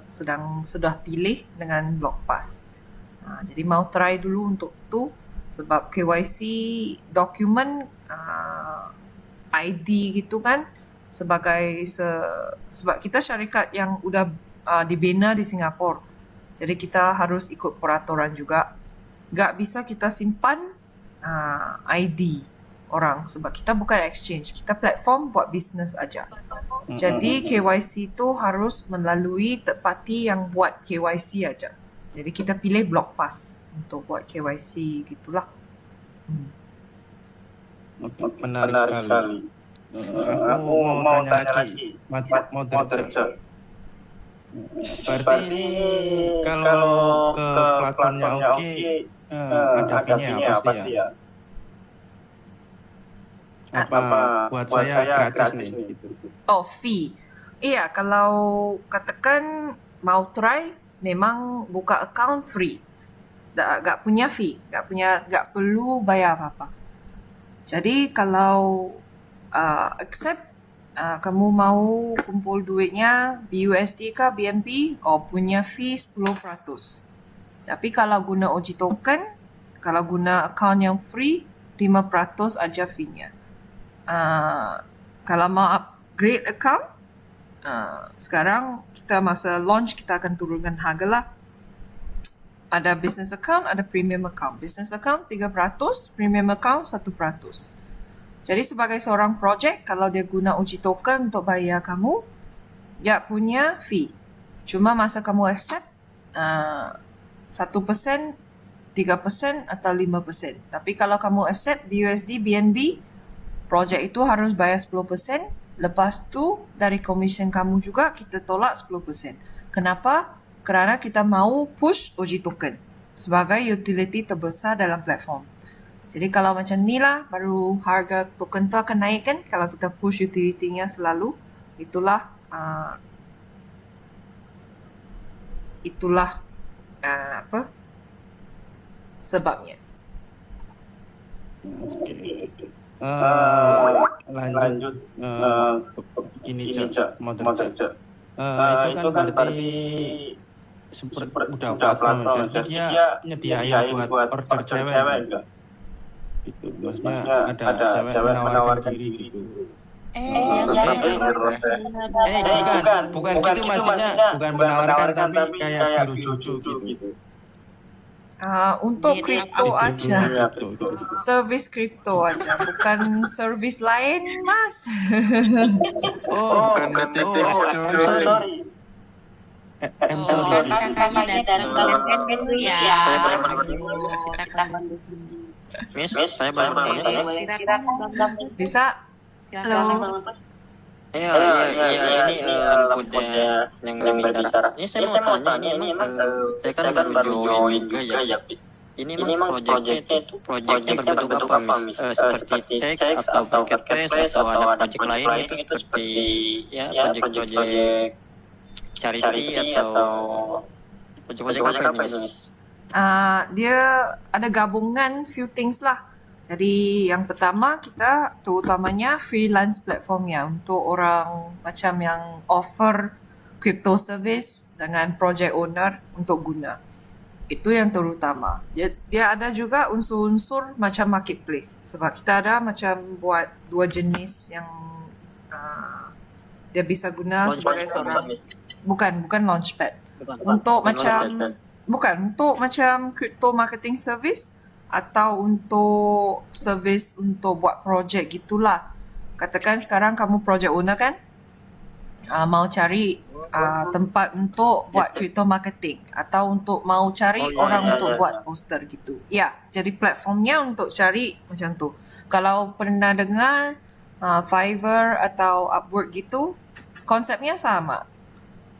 sudah pilih dengan BlockPass. Jadi mau try dulu untuk tu, sebab KYC dokumen ID gitu kan, sebab kita syarikat yang udah dibina di Singapura. Jadi kita harus ikut peraturan juga. Gak bisa kita simpan ID orang sebab kita bukan exchange, kita platform buat bisnes aja. Jadi KYC itu harus melalui third party yang buat KYC aja. Jadi kita pilih BlockPass untuk buat KYC gitulah. Menarik sekali. Aku mau tanya lagi. Modern Cece. Berarti kalau ke platformnya oke, ada fee-nya pasti ya? Apa buat saya gratis nih? Oh, fee. Iya, kalau katakan mau try, memang buka account free. Gak punya fee, gak perlu bayar apa-apa. Jadi kalau accept, kamu mau kumpul duitnya BUSD kah BNB, punya fee 10%. Tapi kalau guna OG token, Kalau guna account yang free, 5% aja fee-nya. Kalau mau upgrade account, sekarang kita masa launch kita akan turunkan harga lah. Ada business account, ada premium account. Business account 3%, premium account 1%. Jadi sebagai seorang project, kalau dia guna uji token untuk bayar kamu, dia punya fee. Cuma masa kamu accept 1%, 3% atau 5%. Tapi kalau kamu accept BUSD, BNB, project itu harus bayar 10%. Lepas tu dari commission kamu juga kita tolak 10%. Kenapa? Kerana kita mau push uji token sebagai utility terbesar dalam platform. Jadi kalau macam ni lah, baru harga token tu akan naik kan kalau kita push utility-nya selalu. Itulah sebabnya. Lanjut gini Cak, modern Cak. Itu kan berarti udah platform, jadi dia nyediain buat order cewek enggak? Itu maksudnya ada cewek menawarkan diri gitu. Bukan gitu maksudnya, bukan menawarkan tapi kayak lucu gitu. Untuk kripto aja, servis kripto aja, bukan servis lain, Mas. Bukan nanti sorry. Kakaknya datang dulu ya. Miss, saya boleh bertanya? Bisa? Halo. Iya, ini lampunya yang bicara. Ini saya mau tanya, ini emang saya kan baru join juga ya. Ini memang proyeknya berbentuk apa, Miss? Seperti checks atau marketplace atau ada proyek lain itu seperti ya proyek charity atau proyek apa ini, Miss? Dia ada gabungan few things lah. Jadi yang pertama kita terutamanya freelance platformnya untuk orang macam yang offer crypto service dengan project owner untuk guna. Itu yang terutama. Dia ada juga unsur-unsur macam marketplace. Sebab kita ada macam buat dua jenis yang dia bisa guna sebagai seorang. Bukan launchpad. Untuk macam crypto marketing service atau untuk service untuk buat project gitulah. Katakan sekarang kamu project owner kan, mau cari tempat untuk buat crypto marketing atau untuk mau cari orang untuk buat poster gitu. Ya, jadi platformnya untuk cari macam tu. Kalau pernah dengar Fiverr atau Upwork gitu, konsepnya sama.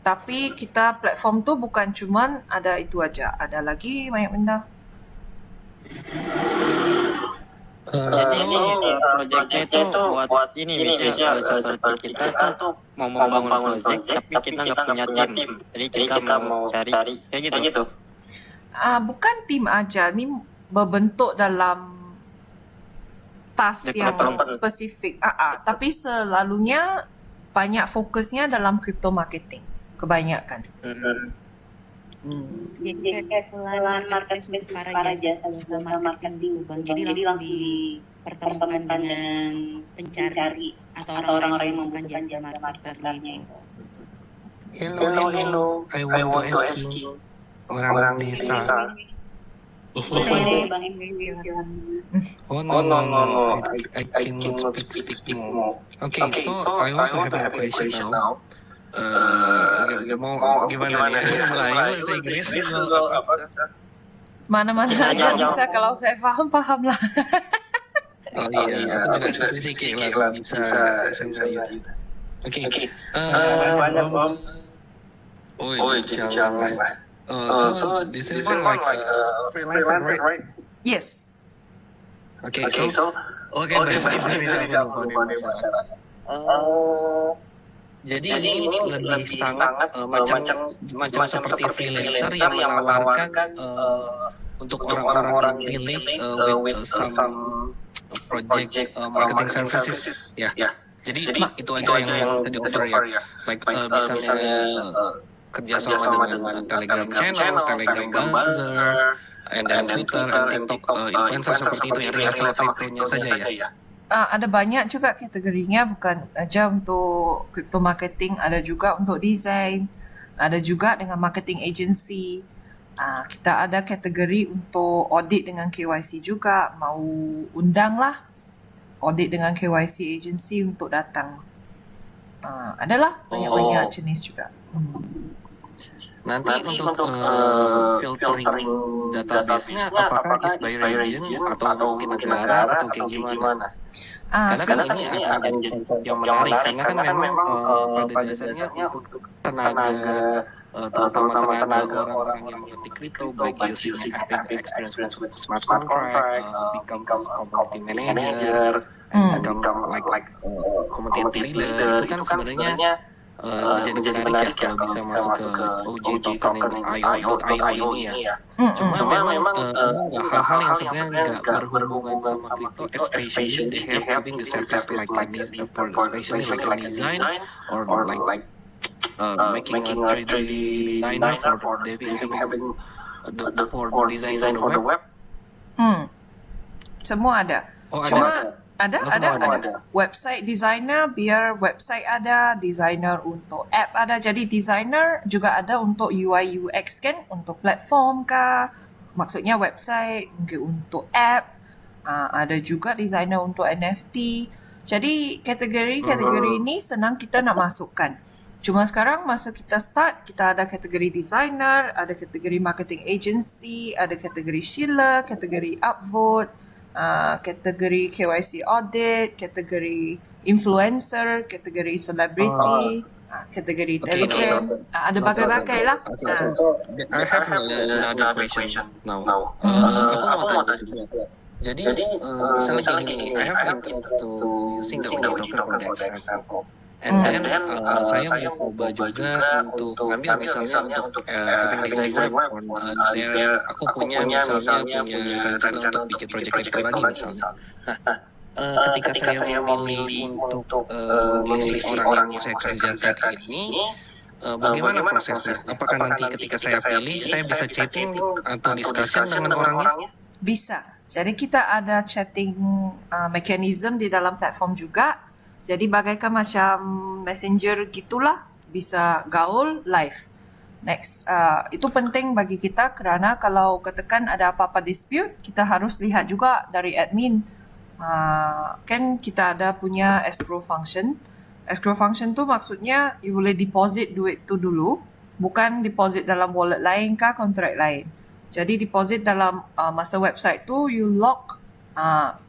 Tapi kita platform tu bukan cuman ada itu aja, ada lagi banyak benda. Jadi proyeknya itu buat ini misalnya seperti kita tuh mau membangun proyek tapi kita nggak punya tim, jadi kita mau cari kayak gitu. Bukan tim aja, ni berbentuk dalam task yang spesifik. Tapi selalunya banyak fokusnya dalam crypto marketing, kebanyakan. Jadi marketplace para jasa marketing, jadi langsung dipertemukan dengan pencari atau orang-orang yang membutuhkan jasa marketernya itu. Hello. I want to ask you orang desa. Oh no. I cannot speak more. Okay, so I want to have a question now. Mau gimana nih? Melayu bahasa Inggris atau apa? Mana-mana aja bisa, kalau saya paham lah. Oh iya, aku juga sedikit lah bisa saya. Oke. Banyak Om. Oh jangan. So this is like freelancer, right? Yes. Okay, so bahasa Indonesia jadi ini lebih sangat macam seperti freelancer yang menawarkan untuk orang-orang milik with some project marketing services. Ya. Jadi itu aja yang tadi offer ya. Like misalnya kerjasama dengan Telegram channel, Telegram buzzer, and then Twitter, and TikTok, influencer seperti itu ya, relate sama kriptonya saja ya. Ada banyak juga kategorinya, bukan aja untuk crypto marketing, ada juga untuk desain, ada juga dengan marketing agency. Kita ada kategori untuk audit dengan KYC juga, mau undang lah audit dengan KYC agency untuk datang. Adalah banyak-banyak jenis juga. Nanti untuk filtering database-nya apakah is by region atau mungkin negara atau kayak gimana? Karena kan ini akan jadi konsep yang menarik, karena kan memang pada dasarnya untuk tenaga, terutama tenaga orang yang mengerti kripto, baik using having experience with smart contract, become community manager, become like community leader, itu kan sebenarnya jadi menarik ya kalau bisa masuk ke OJ token.io ini ya. Cuma memang hal-hal yang sebenarnya nggak berhubungan sama kripto, especially they have having the service like for especially like a design or like making a 3D designer for having for design on the web. Semua ada. Cuma ada. Website designer, biar website ada, designer untuk app ada. Jadi designer juga ada untuk UI UX kan, untuk platform kah? Maksudnya website, mungkin untuk app. Ada juga designer untuk NFT. Jadi kategori ini senang kita nak masukkan. Cuma sekarang masa kita start, kita ada kategori designer, ada kategori marketing agency, ada kategori Sheila, kategori upvote, kategori KYC audit, kategori influencer, kategori celebrity, kategori Telegram. Ada bagai-bagai lah. So I have another question now. Aku mau tanya juga. Jadi misalnya kayak gini, I have interest to using the OJ token for the example. And then saya mau coba juga untuk ngambil misalnya untuk having design web on there. Aku punya misalnya punya rencana untuk bikin project lagi misalnya. Nah, ketika saya memilih untuk mengisi orang yang saya kerjakan ini, bagaimana prosesnya? Apakah nanti ketika saya pilih, saya bisa chatting atau discussion dengan orangnya? Bisa. Jadi kita ada chatting mechanism di dalam platform juga. Jadi bagaikan macam messenger gitulah, bisa gaul live. Next, itu penting bagi kita kerana kalau katakan ada apa-apa dispute, kita harus lihat juga dari admin. Kan kita ada punya escrow function. Escrow function tu maksudnya you boleh deposit duit tu dulu, bukan deposit dalam wallet lain kah, kontrak lain. Jadi deposit dalam masa website tu you lock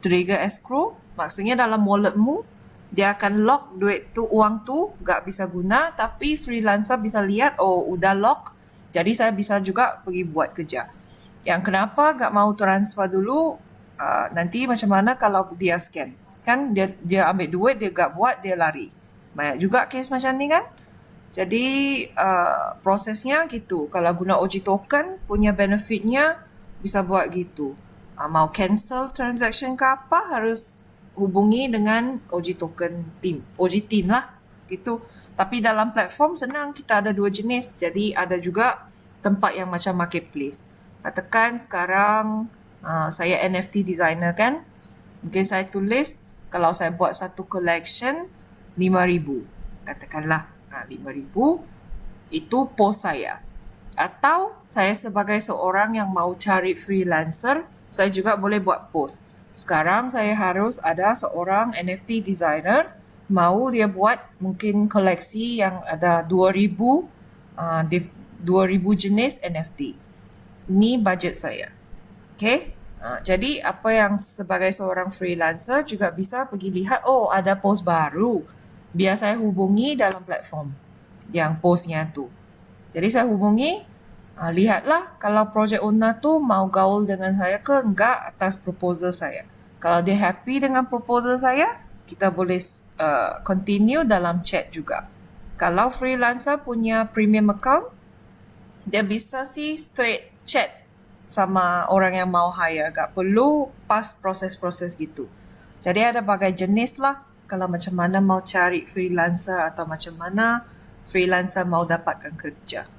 trigger escrow, maksudnya dalam walletmu dia akan lock duit tu, uang tu gak bisa guna, tapi freelancer bisa lihat udah lock, jadi saya bisa juga pergi buat kerja. Yang kenapa gak mau transfer dulu, nanti macam mana kalau dia scam kan, dia ambil duit, dia gak buat, dia lari. Banyak juga case macam ni kan. Jadi prosesnya gitu. Kalau guna OJ token punya benefitnya bisa buat gitu. Mau cancel transaction ke apa, harus hubungi dengan OJ token team, OJ team lah gitu. Tapi dalam platform senang, kita ada dua jenis. Jadi ada juga tempat yang macam marketplace. Katakan sekarang saya NFT designer kan, mungkin saya tulis kalau saya buat satu collection 5,000 katakanlah, 5,000 itu post saya. Atau saya sebagai seorang yang mau cari freelancer, saya juga boleh buat post. Sekarang saya harus ada seorang NFT designer, mau dia buat mungkin koleksi yang ada 2,000 jenis NFT. Ini budget saya. Okay? Jadi apa yang sebagai seorang freelancer juga bisa pergi lihat, ada post baru. Biar saya hubungi dalam platform yang postnya tu. Jadi saya hubungi, lihatlah kalau project owner tu mau gaul dengan saya ke enggak atas proposal saya. Kalau dia happy dengan proposal saya, kita boleh continue dalam chat juga. Kalau freelancer punya premium account, dia bisa sih straight chat sama orang yang mau hire. Gak perlu pas proses-proses gitu. Jadi ada bagai jenis lah. Kalau macam mana mau cari freelancer atau macam mana freelancer mau dapatkan kerja.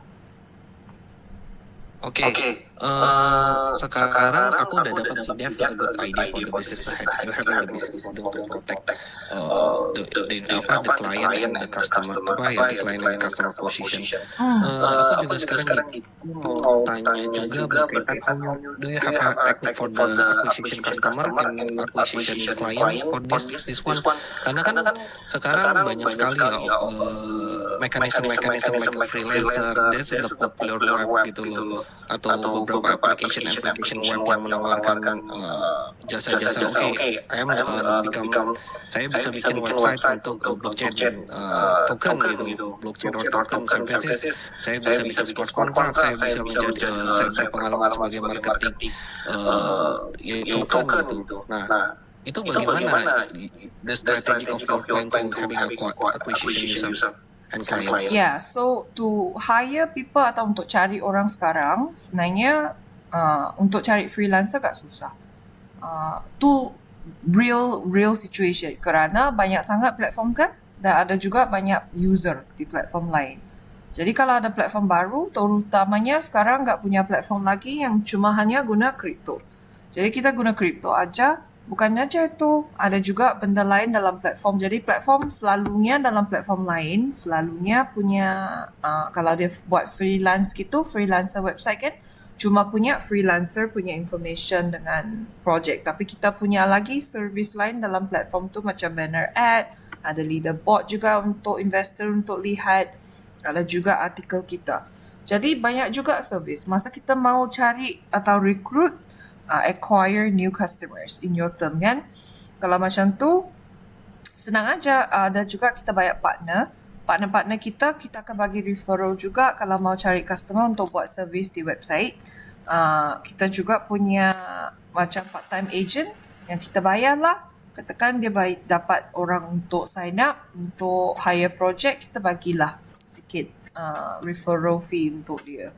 Oke, sekarang aku udah dapat sih Dev a good idea for the business ahead. You have the business model to protect the client and the customer, the client and customer position. Aku juga sekarang mau tanya juga berkaitan do you have a technique for the acquisition customer and acquisition client for this one? Karena kan sekarang banyak sekali ya mekanisme like freelancer, that's the popular web gitu loh, atau beberapa application web yang menawarkan jasa-jasa. Oke, saya bisa bikin website untuk blockchain token gitu, blockchain token services. Saya bisa smart contract, saya bisa menjadi saya pengalaman sebagai marketing token gitu. Nah, itu bagaimana the strategy of your plan to having acquisition user and client? Yeah, so to hire people atau untuk cari orang sekarang, sebenarnya untuk cari freelancer agak susah. Tu real situation kerana banyak sangat platform kan, dan ada juga banyak user di platform lain. Jadi kalau ada platform baru, terutamanya sekarang nggak punya platform lagi yang cuma hanya guna kripto. Jadi kita guna kripto aja, bukan aja itu, ada juga benda lain dalam platform. Jadi platform selalunya dalam platform lain, selalunya punya, kalau dia buat freelance gitu, freelancer website kan, cuma punya freelancer punya information dengan project. Tapi kita punya lagi service lain dalam platform tu macam banner ad, ada leaderboard juga untuk investor untuk lihat, ada juga artikel kita. Jadi banyak juga service. Masa kita mau cari atau recruit, acquire new customers in your term kan. Kalau macam tu, senang aja. Ada juga kita banyak partner kita akan bagi referral juga kalau mau cari customer untuk buat service di website. Kita juga punya macam part-time agent yang kita bayar lah. Katakan dia dapat orang untuk sign up, untuk hire project, kita bagilah sikit referral fee untuk dia.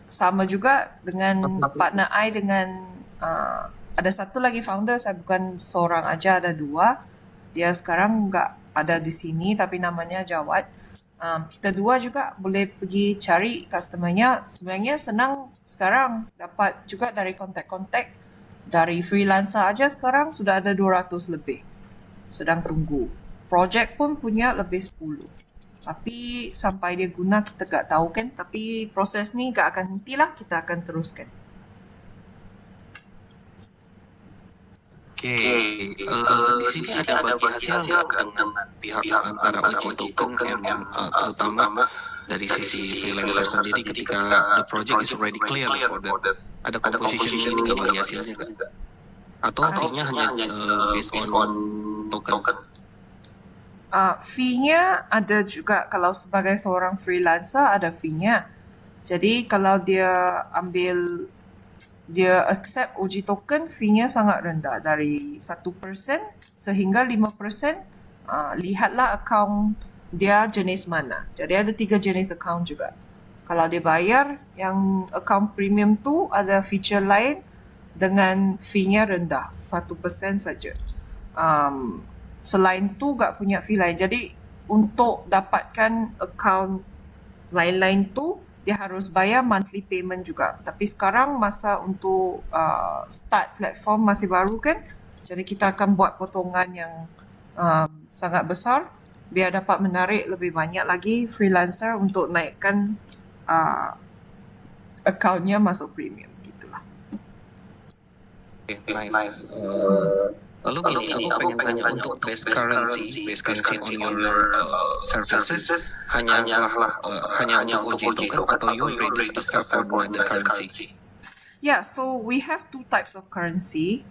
Sama juga dengan partner I dengan ada satu lagi founder, saya bukan seorang aja, ada dua. Dia sekarang enggak ada di sini tapi namanya Jawad. Kita dua juga boleh pergi cari customer-nya. Sebenarnya senang sekarang dapat juga dari kontak-kontak. Dari freelancer aja sekarang sudah ada 200 lebih. Sedang tunggu. Project pun punya lebih 10. Tapi sampai dia guna kita tak tahu kan. Tapi proses ni tak akan hentilah, kita akan teruskan. Oke, di sini ada bagi hasil nggak dengan pihak antara uji token yang terutama dari sisi freelancer sendiri ketika the project is already clear for that, ada composition ini nggak bagi hasilnya nggak? Atau fee-nya hanya based on token? Fee-nya ada juga, kalau sebagai seorang freelancer ada fee-nya. Jadi kalau dia accept uji token, fee-nya sangat rendah, dari 1% sehingga 5%. Lihatlah akaun dia jenis mana. Jadi ada 3 jenis akaun juga. Kalau dia bayar, yang akaun premium tu ada feature lain dengan fee-nya rendah, 1% saja. Selain tu tak punya fee lain. Jadi untuk dapatkan akaun lain-lain tu, dia harus bayar monthly payment juga. Tapi sekarang masa untuk start platform masih baru kan, jadi kita akan buat potongan yang sangat besar biar dapat menarik lebih banyak lagi freelancer untuk naikkan akaunnya masuk premium gitulah. Nice. Lalu gini, aku pengen tanya untuk base currency on your services hanya untuk uji token atau you already accept for the currency? Yeah, so we have 2 types of currency.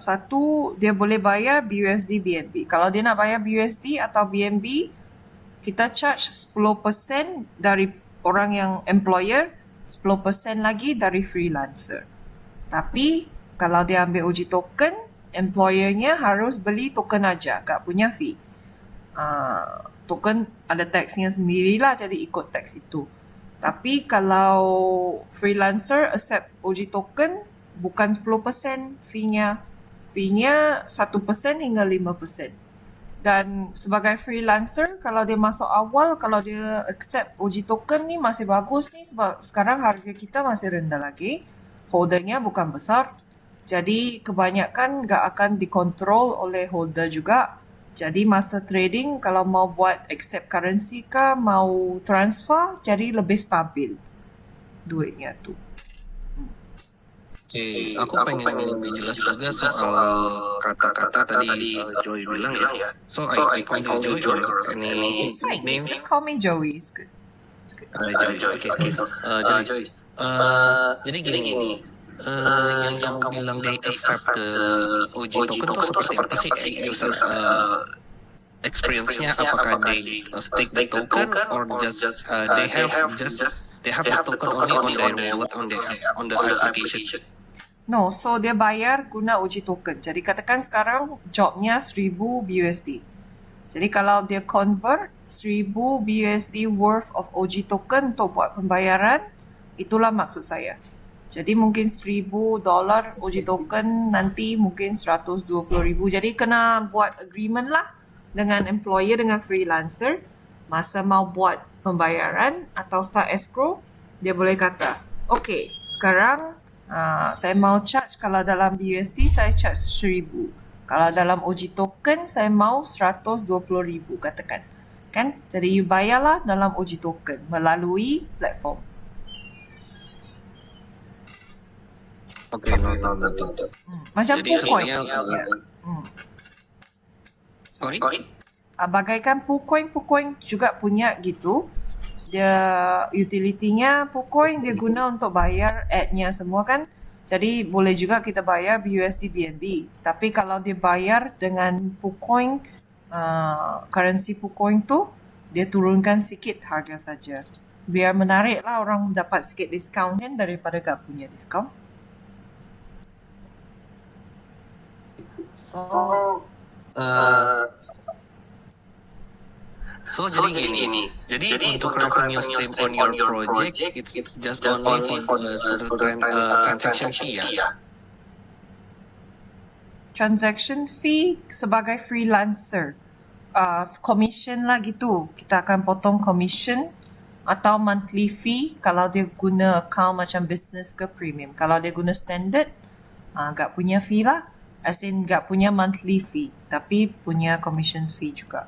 Satu, dia boleh bayar BUSD, BNB. Kalau dia nak bayar BUSD atau BNB, kita charge 10% dari orang yang employer, 10% lagi dari freelancer. Tapi kalau dia ambil uji token, employernya harus beli token aja, tak punya fee. Token ada taxnya sendirilah, jadi ikut tax itu. Tapi kalau freelancer accept uji token, bukan 10% fee-nya. Fee-nya 1% hingga 5%. Dan sebagai freelancer, kalau dia masuk awal, kalau dia accept OG token ni masih bagus ni sebab sekarang harga kita masih rendah lagi. Holdernya bukan besar. Jadi kebanyakan nggak akan dikontrol oleh holder juga. Jadi masa trading kalau mau buat accept currency kah, mau transfer, jadi lebih stabil duitnya tu. Oke, aku pengen lebih jelas juga soal kata-kata tadi Joy bilang ya. So I call you Joy or any It's fine. name? Just call me Joey. It's good. It's good. Joyce. Oke. Joyce. Jadi gini. Yang kamu bilang they accept ke OG token tuh seperti apa sih user experience-nya? Apakah they stake the token or just they have the token only on their wallet on the application? No, so dia bayar guna OG token. Jadi katakan sekarang jobnya 1000 BUSD. Jadi kalau dia convert 1000 BUSD worth of OG token untuk buat pembayaran, itulah maksud saya. Jadi mungkin $1000 OG token, nanti mungkin 120,000. Jadi kena buat agreement lah dengan employer, dengan freelancer. Masa mau buat pembayaran atau start escrow, dia boleh kata, okay, sekarang saya mau charge, kalau dalam BUSD saya charge 1000. Kalau dalam OG token saya mau 120,000 katakan. Kan? Jadi you bayarlah dalam OG token melalui platform. Oke. Macam Jadi PooCoin. sebenarnya sorry? Bagaikan PooCoin juga punya gitu. Dia utility-nya PooCoin dia guna untuk bayar ad-nya semua kan. Jadi boleh juga kita bayar BUSD BNB. Tapi kalau dia bayar dengan PooCoin, currency PooCoin tu, dia turunkan sikit harga saja. Biar menarik lah orang dapat sikit diskaun kan daripada gak punya diskaun. So jadi gini. Jadi untuk revenue stream on your project, it's just only for the transaction fee ya. Transaction fee sebagai freelancer, commission lah gitu. Kita akan potong commission atau monthly fee kalau dia guna account macam business ke premium. Kalau dia guna standard, gak punya fee lah. As in gak punya monthly fee, tapi punya commission fee juga.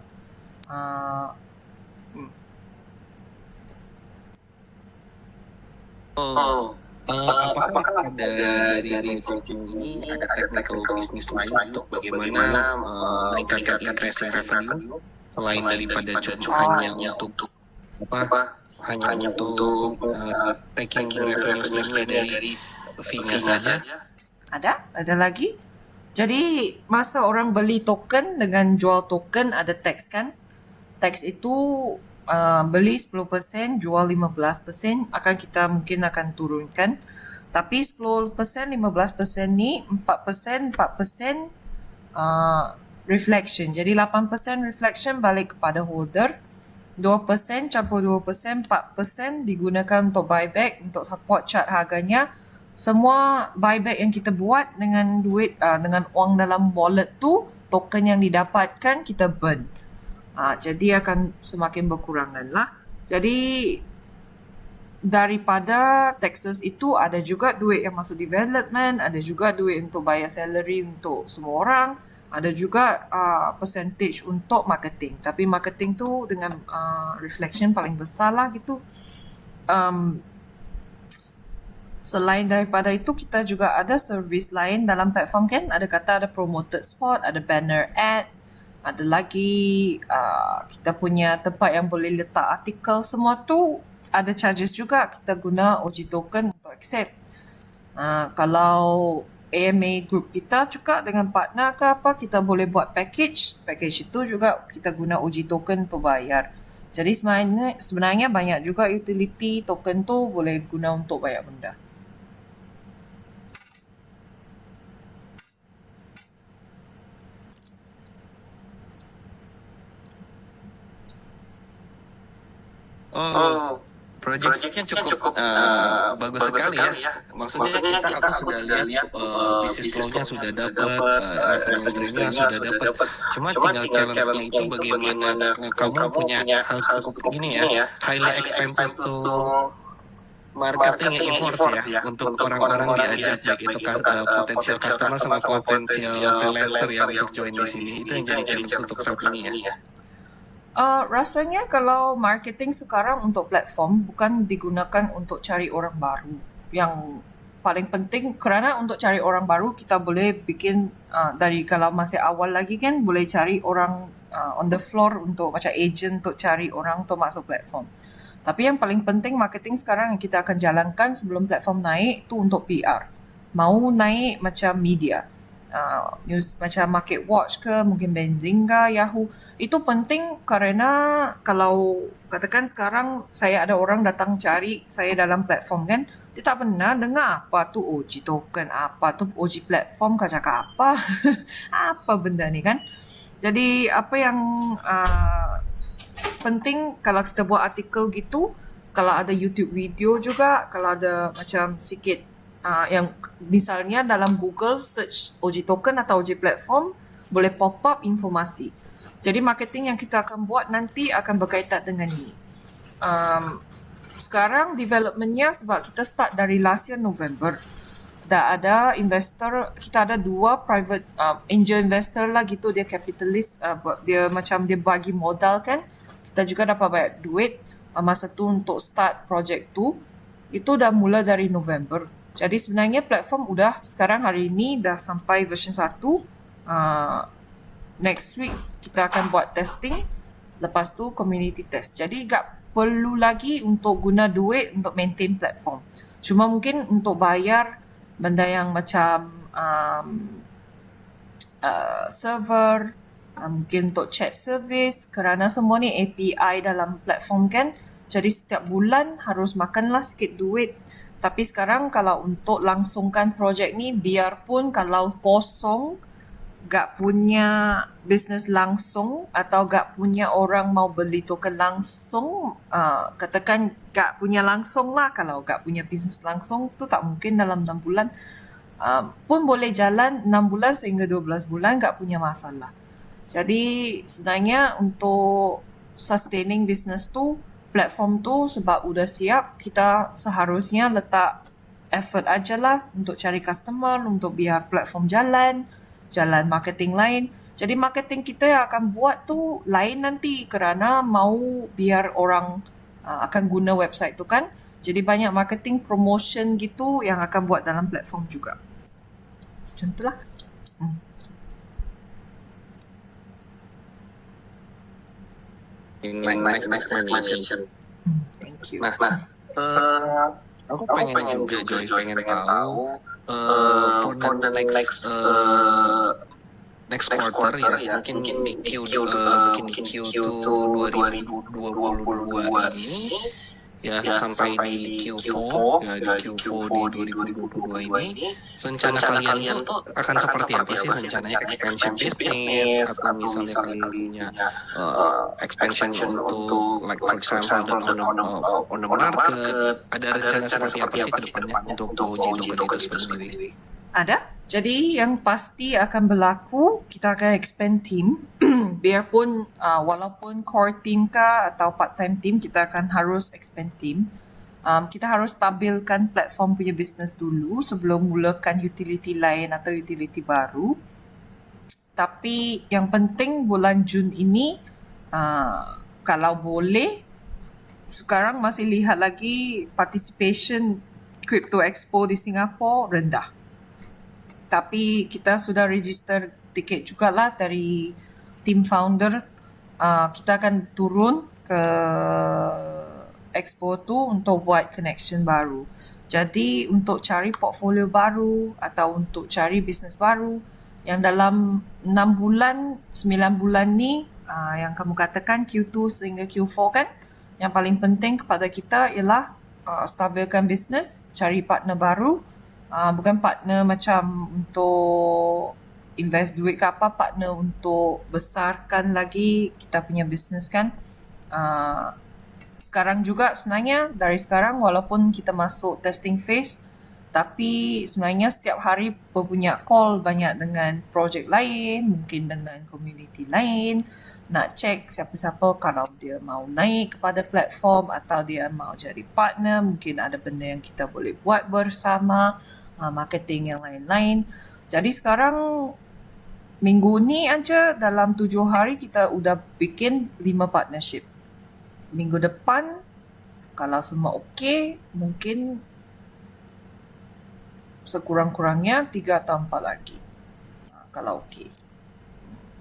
Apakah ada dari project ini ada technical business lain untuk bagaimana meningkatkan increasing revenue selain daripada cuma hanya untuk taking revenue streamnya dari fee-nya saja? Ada lagi. Jadi masa orang beli token dengan jual token ada tax kan? Tax itu beli 10%, jual 15%, kita mungkin akan turunkan. Tapi 10%, 15% ni 4% reflection. Jadi 8% reflection balik kepada holder. 2% campur 2%, 4% digunakan untuk buyback, untuk support chart harganya. Semua buyback yang kita buat dengan duit, dengan wang dalam wallet tu, token yang didapatkan kita burn. Jadi akan semakin berkurangan lah. Jadi daripada taxes itu ada juga duit yang masuk development, ada juga duit untuk bayar salary untuk semua orang, ada juga percentage untuk marketing. Tapi marketing tu dengan reflection paling besar lah gitu. Selain daripada itu, kita juga ada service lain dalam platform kan. Ada kata ada promoted spot, ada banner ad, ada lagi kita punya tempat yang boleh letak artikel. Semua tu ada charges juga. Kita guna OG token untuk accept. Kalau AMA group kita juga dengan partner ke apa, kita boleh buat package. Package itu juga kita guna OG token untuk bayar. Jadi sebenarnya banyak juga utility token tu boleh guna untuk banyak benda. Projectnya cukup bagus sekali ya. Maksudnya kita aku sudah lihat bisnis flow-nya sudah dapat, revenue stream-nya sudah dapat. Cuma tinggal challenge-nya itu bagaimana kamu punya harus cukup gini ya, highly expenses to marketing effort ya untuk orang-orang diajak baik itu potensial customer sama potensial freelancer ya untuk join di sini. Itu yang jadi challenge untuk saat ini ya. Rasanya kalau marketing sekarang untuk platform bukan digunakan untuk cari orang baru. Yang paling penting kerana untuk cari orang baru kita boleh bikin dari kalau masih awal lagi kan boleh cari orang on the floor untuk macam agent untuk cari orang untuk masuk platform. Tapi yang paling penting marketing sekarang yang kita akan jalankan sebelum platform naik tu untuk PR. Mau naik macam media. News macam Market Watch ke, mungkin Benzinga, Yahoo. Itu penting kerana kalau katakan sekarang saya ada orang datang cari saya dalam platform kan, dia tak pernah dengar apa tu OG token, apa tu OG platform, kau cakap apa. Apa benda ni kan. Jadi apa yang penting kalau kita buat artikel gitu, kalau ada YouTube video juga, kalau ada macam sikit yang misalnya dalam Google search OG token atau OG platform boleh pop up informasi. Jadi marketing yang kita akan buat nanti akan berkaitan dengan ini. Sekarang developmentnya sebab kita start dari last year November. Dah ada investor, kita ada 2 private angel investor lah gitu, dia capitalist, dia macam dia bagi modal kan. Kita juga dapat banyak duit masa tu untuk start project tu. Itu dah mula dari November. Jadi sebenarnya platform udah sekarang hari ini dah sampai version 1. Next week kita akan buat testing. Lepas tu community test. Jadi tak perlu lagi untuk guna duit untuk maintain platform. Cuma mungkin untuk bayar benda yang macam server, mungkin untuk chat service kerana semua ni API dalam platform kan. Jadi setiap bulan harus makanlah sikit duit. Tapi sekarang kalau untuk langsungkan projek ni, biarpun kalau kosong, gak punya bisnes langsung atau gak punya orang mau beli token langsung, katakan gak punya langsung lah, kalau gak punya bisnes langsung tu tak mungkin dalam 6 bulan. Pun boleh jalan 6 bulan sehingga 12 bulan gak punya masalah. Jadi sebenarnya untuk sustaining business tu, platform tu sebab udah siap, kita seharusnya letak effort aja lah untuk cari customer, untuk biar platform jalan marketing lain. Jadi marketing kita yang akan buat tu lain nanti kerana mau biar orang akan guna website tu kan. Jadi banyak marketing promotion gitu yang akan buat dalam platform juga. Macam tu lah. Next mention. Thank you. Nah, aku pengen juga Joy pengen tahu for the next quarter ya, mungkin di Q2 2022 ini ya sampai di Q4 ya, di Q4 di 2022 ini rencana kalian tuh akan seperti apa sih rencananya, expansion bisnis atau misalnya kalian punya expansion untuk like for example on the market, ada rencana seperti apa sih ke depannya untuk OG token itu sendiri? Ada. Jadi yang pasti akan berlaku, kita akan expand team. Biarpun walaupun core team kah atau part-time team, kita akan harus expand team. Kita harus stabilkan platform punya business dulu sebelum mulakan utility lain atau utility baru. Tapi yang penting bulan Jun ini, kalau boleh, sekarang masih lihat lagi participation Crypto Expo di Singapura rendah. Tapi kita sudah register tiket jugalah dari team founder. Kita akan turun ke Expo tu untuk buat connection baru. Jadi untuk cari portfolio baru atau untuk cari bisnes baru yang dalam 6 bulan, 9 bulan ni yang kamu katakan Q2 sehingga Q4 kan, yang paling penting kepada kita ialah stabilkan bisnes, cari partner baru. Bukan partner macam untuk invest duit ke apa, partner untuk besarkan lagi kita punya bisnes kan. sekarang juga sebenarnya dari sekarang walaupun kita masuk testing phase, tapi sebenarnya setiap hari berpunya call banyak dengan projek lain, mungkin dengan community lain, nak cek siapa-siapa kalau dia mau naik kepada platform atau dia mau jadi partner, mungkin ada benda yang kita boleh buat bersama, marketing yang lain-lain. Jadi sekarang minggu ni aja dalam 7 hari kita udah bikin 5 partnership. Minggu depan kalau semua okey, mungkin sekurang-kurangnya 3 atau 4 lagi. Kalau okey.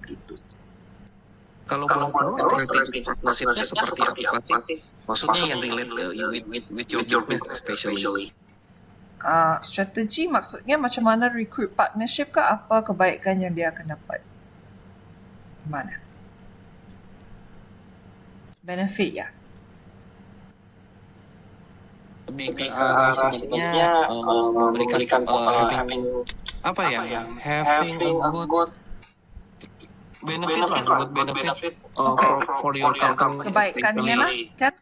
Gitu. Kalau boleh tahu strategi partnership-nya seperti apa sih? Maksudnya yang relate with your business especially. Strategi maksudnya macam mana recruit partnership ke apa kebaikan yang dia akan dapat? Mana? Benefit ya? Lebih ke arah sebenarnya memberikan having apa ya? Having a good benefit lah, good benefit for your company. Kebaikannya lah kan?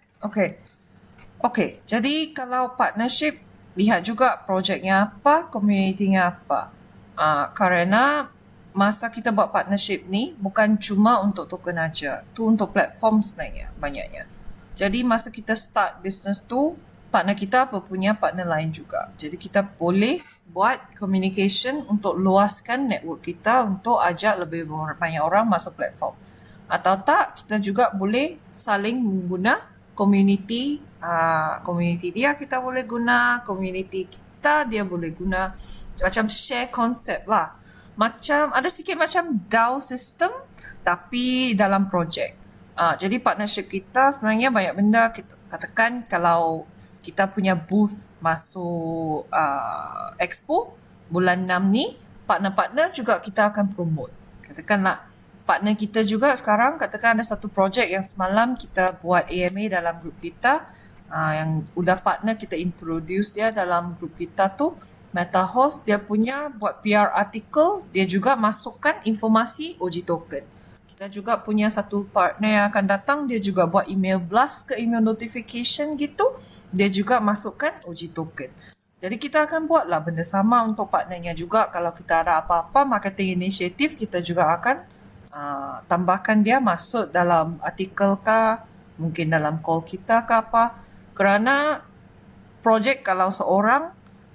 Okay. Jadi kalau partnership, lihat juga projeknya apa, community-nya apa. Kerana masa kita buat partnership ni bukan cuma untuk token aja. Tu untuk platform sebenarnya banyaknya. Jadi masa kita start business tu, partner kita punya partner lain juga. Jadi kita boleh buat communication untuk luaskan network kita untuk ajak lebih banyak orang masuk platform. Atau tak, kita juga boleh saling mengguna community. Community dia kita boleh guna, community kita dia boleh guna. Macam share konsep lah. Macam, ada sikit macam DAO system tapi dalam projek. Jadi partnership kita sebenarnya banyak benda. Kita katakan kalau kita punya booth masuk expo bulan 6 ni, partner-partner juga kita akan promote. Katakanlah partner kita juga sekarang, katakan ada satu projek yang semalam kita buat AMA dalam grup kita, yang udah partner kita introduce dia dalam grup kita tu, MetaHost, dia punya buat PR artikel, dia juga masukkan informasi OG token. Kita juga punya satu partner yang akan datang, dia juga buat email blast ke email notification gitu, dia juga masukkan OG token. Jadi kita akan buatlah benda sama untuk partnernya juga. Kalau kita ada apa-apa marketing initiative, kita juga akan tambahkan dia masuk dalam artikel ke, mungkin dalam call kita ke apa. Kerana projek kalau seorang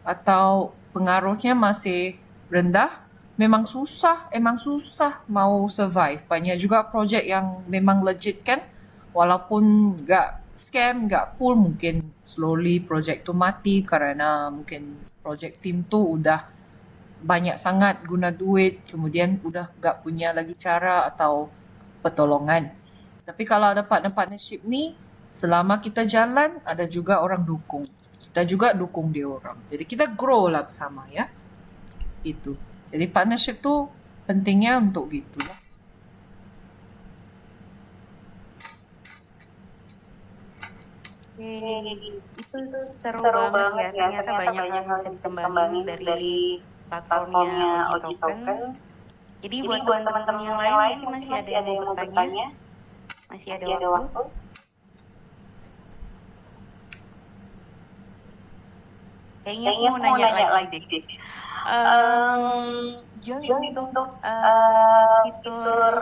atau pengaruhnya masih rendah, memang susah mau survive. Banyak juga projek yang memang legit kan, walaupun gak scam, gak pull, mungkin slowly projek tu mati kerana mungkin projek team tu udah banyak sangat guna duit, kemudian udah gak punya lagi cara atau pertolongan. Tapi kalau ada partnership ni, selama kita jalan, ada juga orang dukung. Kita juga dukung dia orang. Jadi kita grow lah bersama ya. Itu. Jadi partnership tu pentingnya untuk gitu lah. Itu seru banget ya. Ternyata banyak yang bisa dikembangin dari platformnya OG Token. Jadi buat teman-teman yang lain mungkin masih ada yang mau bertanya. Masih ada waktu. Kayaknya aku mau nanya lagi deh. Jadi untuk fitur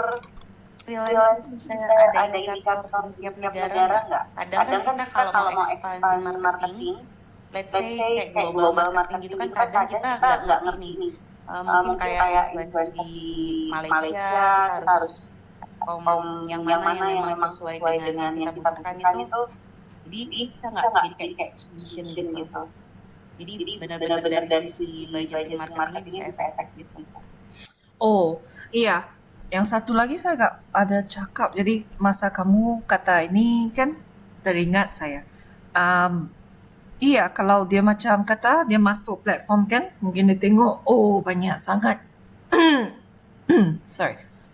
freelance bisa ada indikator tiap negara nggak? Kadang kan kita kalau mau expand marketing, let's say kayak global marketing gitu kan kadang kita nggak ngerti nih. Mungkin kayak influencer di Malaysia kita harus yang mana yang memang sesuai dengan yang kita butuhkan itu. Jadi kita nggak jadi kayak exhibition gitu. Jadi benar-benar dari sisi budget marketingnya bisa efektif gitu. Oh, iya. Yang satu lagi saya agak ada cakap. Jadi masa kamu kata ini kan teringat saya. Iya, kalau dia macam kata dia masuk platform kan, mungkin dia tengok, oh banyak sangat.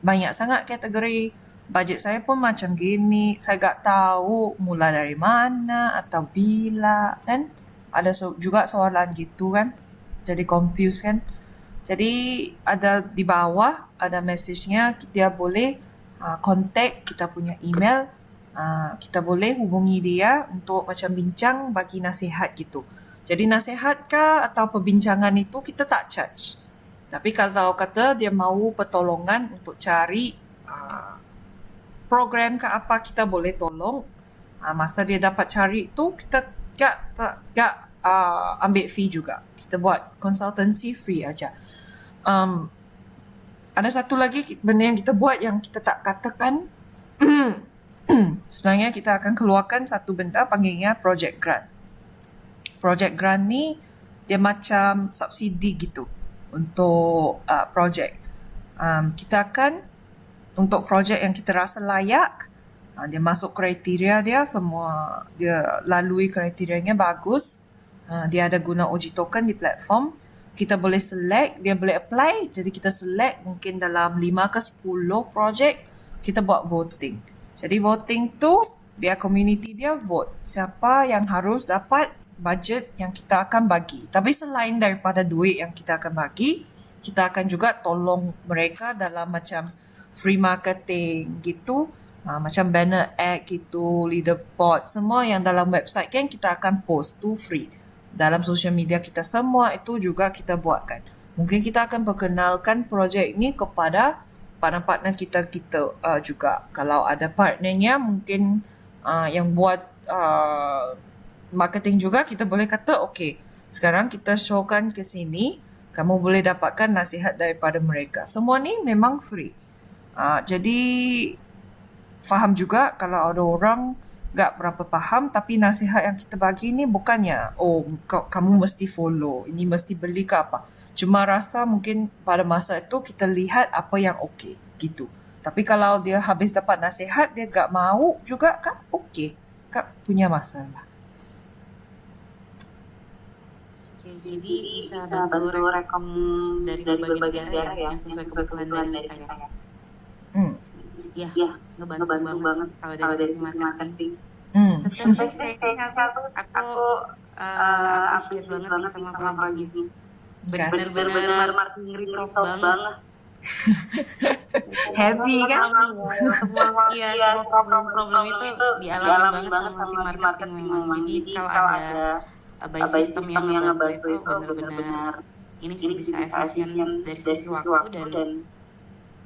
Banyak sangat kategori. Bajet saya pun macam gini. Saya tak tahu mula dari mana atau bila kan. Ada juga soalan gitu kan. Jadi confused kan. Jadi ada di bawah ada message-nya, dia boleh contact kita punya email. kita boleh hubungi dia untuk macam bincang bagi nasihat gitu. Jadi nasihat kah atau perbincangan itu kita tak charge. Tapi kalau kata dia mahu pertolongan untuk cari program ke apa, kita boleh tolong. Masa dia dapat cari tu kita tak ambil fee juga. Kita buat consultancy free aja. Ada satu lagi benda yang kita buat yang kita tak katakan. Sebenarnya kita akan keluarkan satu benda panggilnya project grant. Project grant ni dia macam subsidi gitu untuk project. Kita akan untuk projek yang kita rasa layak, dia masuk kriteria dia, semua dia lalui kriterianya bagus, dia ada guna uji token di platform, kita boleh select, dia boleh apply, jadi kita select mungkin dalam 5 ke 10 projek, kita buat voting. Jadi voting tu biar community dia vote siapa yang harus dapat budget yang kita akan bagi. Tapi selain daripada duit yang kita akan bagi, kita akan juga tolong mereka dalam macam free marketing gitu, macam banner ad gitu, leaderboard, semua yang dalam website kan kita akan post tu free. Dalam social media kita semua itu juga kita buatkan. Mungkin kita akan perkenalkan projek ini kepada partner-partner kita juga. Kalau ada partnernya mungkin yang buat marketing juga, kita boleh kata okay, sekarang kita showkan ke sini, kamu boleh dapatkan nasihat daripada mereka. Semua ni memang free. Jadi faham juga kalau ada orang tak berapa faham, tapi nasihat yang kita bagi ni bukannya kamu mesti follow, ini mesti beli ke apa. Cuma rasa mungkin pada masa itu kita lihat apa yang okey gitu. Tapi kalau dia habis dapat nasihat dia tak mau juga kan okey, tak punya masalah. Oke, jadi bisa bantu rekom dari berbagai daerah yang sesuai kebutuhan dari kita ya. Ya, ngebantu banget kalau dari sisi marketing. Aku appreciate banget nih sama project ini. Benar-benar marketing resource banget. Heavy kan? Iya, semua problem itu dialami banget sama si marketing memang. Jadi kalau ada by system yang ngebantu itu benar-benar ini sih bisa efisien dari sisi waktu dan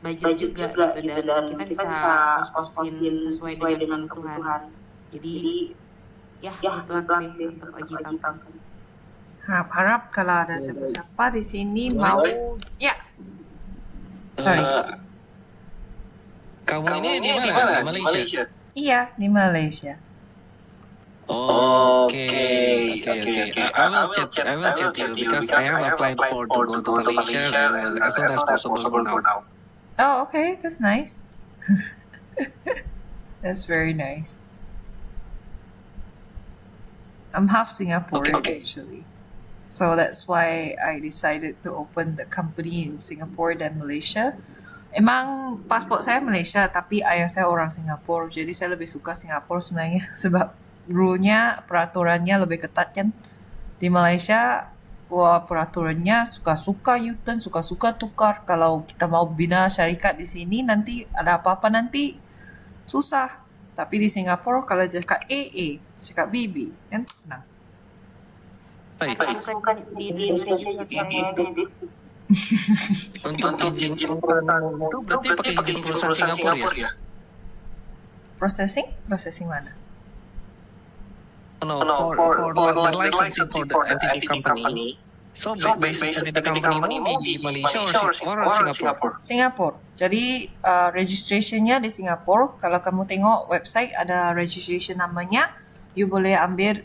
budget juga gitu, dan kita bisa post-postin sesuai dengan kebutuhan. Jadi ya itulah untuk Oji Token. Harap kalau ada siapa-siapa di sini mau ya. Sorry. Kamu ini di mana? Di Malaysia? Iya, di Malaysia. Okay. I will chat you because I have applied for to go to Malaysia as soon as possible now. Oh, okay. That's nice. That's very nice. I'm half Singaporean actually. So that's why I decided to open the company in Singapore dan Malaysia. Emang pasport saya Malaysia, tapi ayah saya orang Singapura. Jadi saya lebih suka Singapura sebenarnya sebab rule-nya, peraturannya lebih ketat kan. Di Malaysia, peraturannya suka-suka U-turn, suka-suka tukar. Kalau kita mau bina syarikat di sini, nanti ada apa-apa nanti susah. Tapi di Singapura kalau cakap A, cakap B, kan senang. Bukan di Indonesia juga. Untuk izin perusahaan itu berarti pakai izin perusahaan Singapura ya? Processing mana? No, for the licensing for the entity company. So basic entity company mau di Malaysia or Singapore? Singapura. Jadi registrationnya di Singapura. Kalau kamu tengok website ada registration namanya, you boleh ambil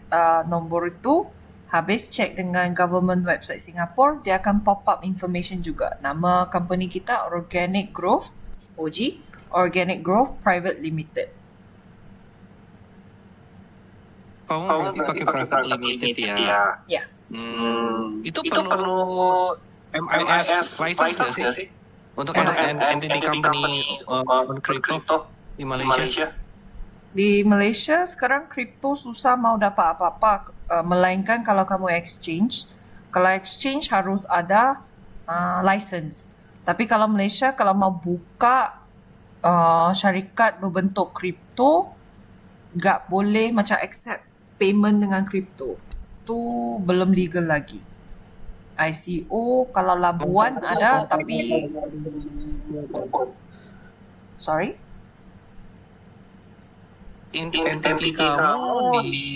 nombor itu. Habis check dengan government website Singapura, dia akan pop up information juga. Nama company kita Organic Growth, OG, Organic Growth Private Limited. Kamu berarti pakai private limited ya? Ya. Itu perlu MIS license nggak sih? Untuk entity company on crypto di Malaysia? Di Malaysia sekarang kripto susah mau dapat apa-apa, melainkan kalau kamu exchange. Kalau exchange harus ada license. Tapi kalau Malaysia kalau mau buka syarikat berbentuk kripto, nggak boleh macam accept payment dengan kripto. Tu belum legal lagi. ICO kalau Labuan ada tapi sorry? Entity kamu di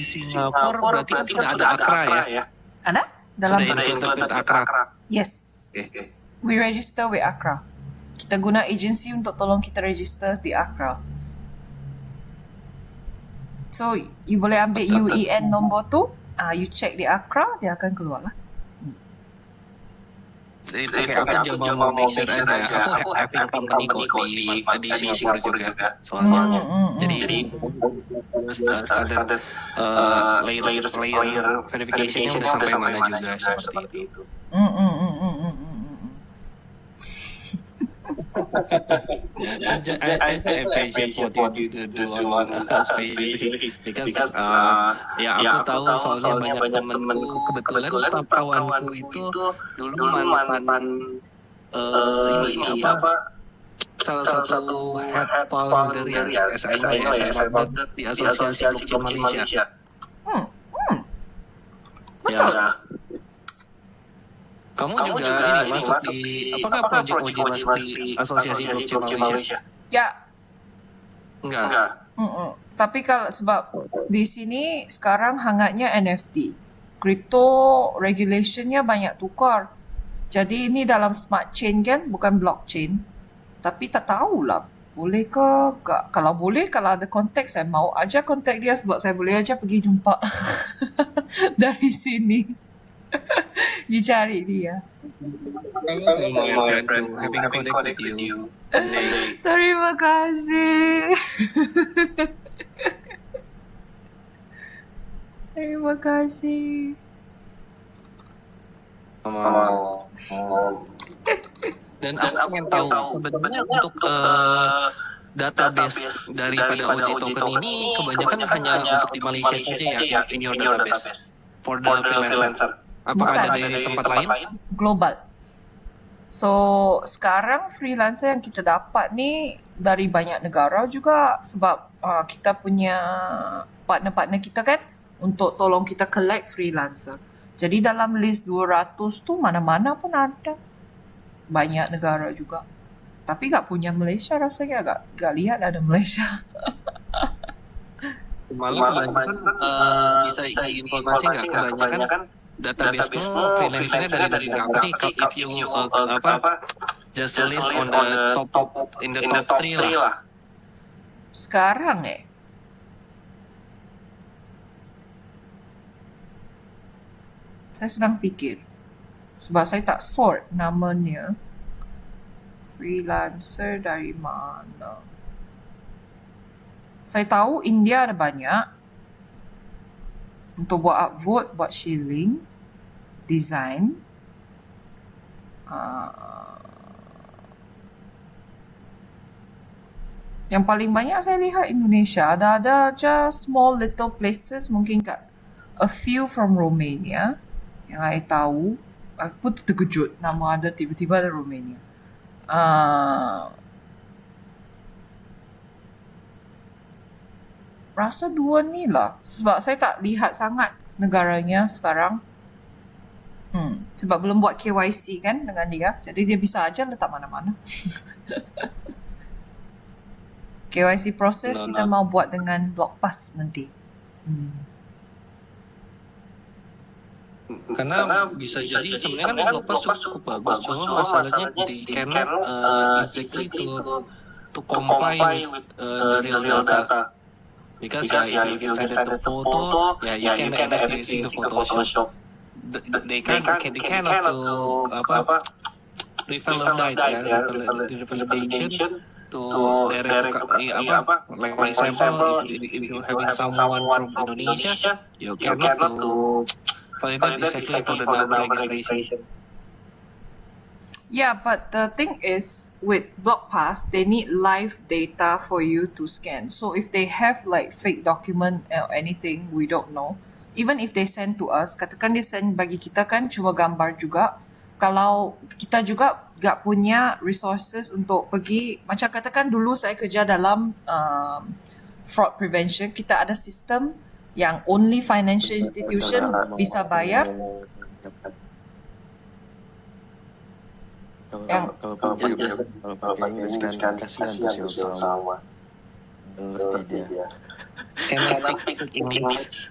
Singapura berarti kan sudah ada Akra ya? Ada? Dalam Sudah included with Akra. Yes. We register with Akra. Kita guna agensi untuk tolong kita register di Akra. So, you boleh ambil UEN nombor tu, you check di Akra, dia akan keluar lah. Aku coba mau make sure aja. Aku having company kok di Singapura juga soalnya. Jadi standar layer verification-nya udah sampai mana juga seperti itu. I appreciate what you do on space because ya aku tahu soalnya banyak temenku kebetulan kawanku itu dulu mantan ini apa salah satu head founder yang SIM di Asosiasi Blockchain Malaysia. Betul. Ya. Kamu juga ini masuk di apakah project OJ masuk di Asosiasi Blockchain Malaysia? Ya. Enggak. Tapi kalau sebab di sini sekarang hangatnya NFT. Crypto regulationnya banyak tukar. Jadi ini dalam smart chain kan, bukan blockchain. Tapi tak tahulah boleh ke tak. Kalau boleh, kalau ada kontak saya mau aja kontak dia sebab saya boleh aja pergi jumpa dari sini. Dicari dia. Having connect with you. Terima kasih. Terima kasih. Dan aku ingin tahu sebenarnya untuk database daripada OJ token ini kebanyakan hanya untuk di Malaysia saja ya, in your database for the freelancer. Apakah ada di tempat lain? Global. So, sekarang freelancer yang kita dapat ni dari banyak negara juga sebab kita punya partner-partner kita kan untuk tolong kita collect freelancer. Jadi dalam list 200 tu mana-mana pun ada. Banyak negara juga. Tapi tak punya Malaysia rasanya agak lihat ada Malaysia. Malah kebanyakan bisa informasi nggak kebanyakan database-mu freelancer-nya dari apa sih? If you just list on the top in the top 3 lah. Sekarang saya sedang fikir. Sebab saya tak sort namanya. Freelancer dari mana? Saya tahu India ada banyak. Untuk buat upvote, buat shilling, design. Yang paling banyak saya lihat Indonesia. Ada aja small little places mungkin kat a few from Romania. Yang saya tahu. Aku pun terkejut nama ada tiba-tiba ada Romania. Rasa dua ni lah. Sebab saya tak lihat sangat negaranya sekarang. Sebab belum buat KYC kan dengan dia. Jadi dia bisa aja letak mana-mana. KYC proses kita mau buat dengan BlockPass nanti. Karena bisa jadi sebenarnya kan BlockPass cukup bagus, cuma masalahnya di cannot exactly to compile with the real data. Because if you send it to photo, you can edit using the Photoshop. They cannot to revalidation to direct like for example if you having someone from Indonesia, you cannot to validate exactly for the number registration. Yeah, but the thing is, with BlockPass, they need live data for you to scan. So if they have like fake document or anything, we don't know. Even if they send to us, katakan dia send bagi kita kan cuma gambar juga. Kalau kita juga gak punya resources untuk pergi, macam katakan dulu saya kerja dalam fraud prevention, kita ada sistem yang only financial institution bisa bayar. Yang Kalau pakai English kan kasihan tuh si Osama. Ngerti dia. Cannot speak English.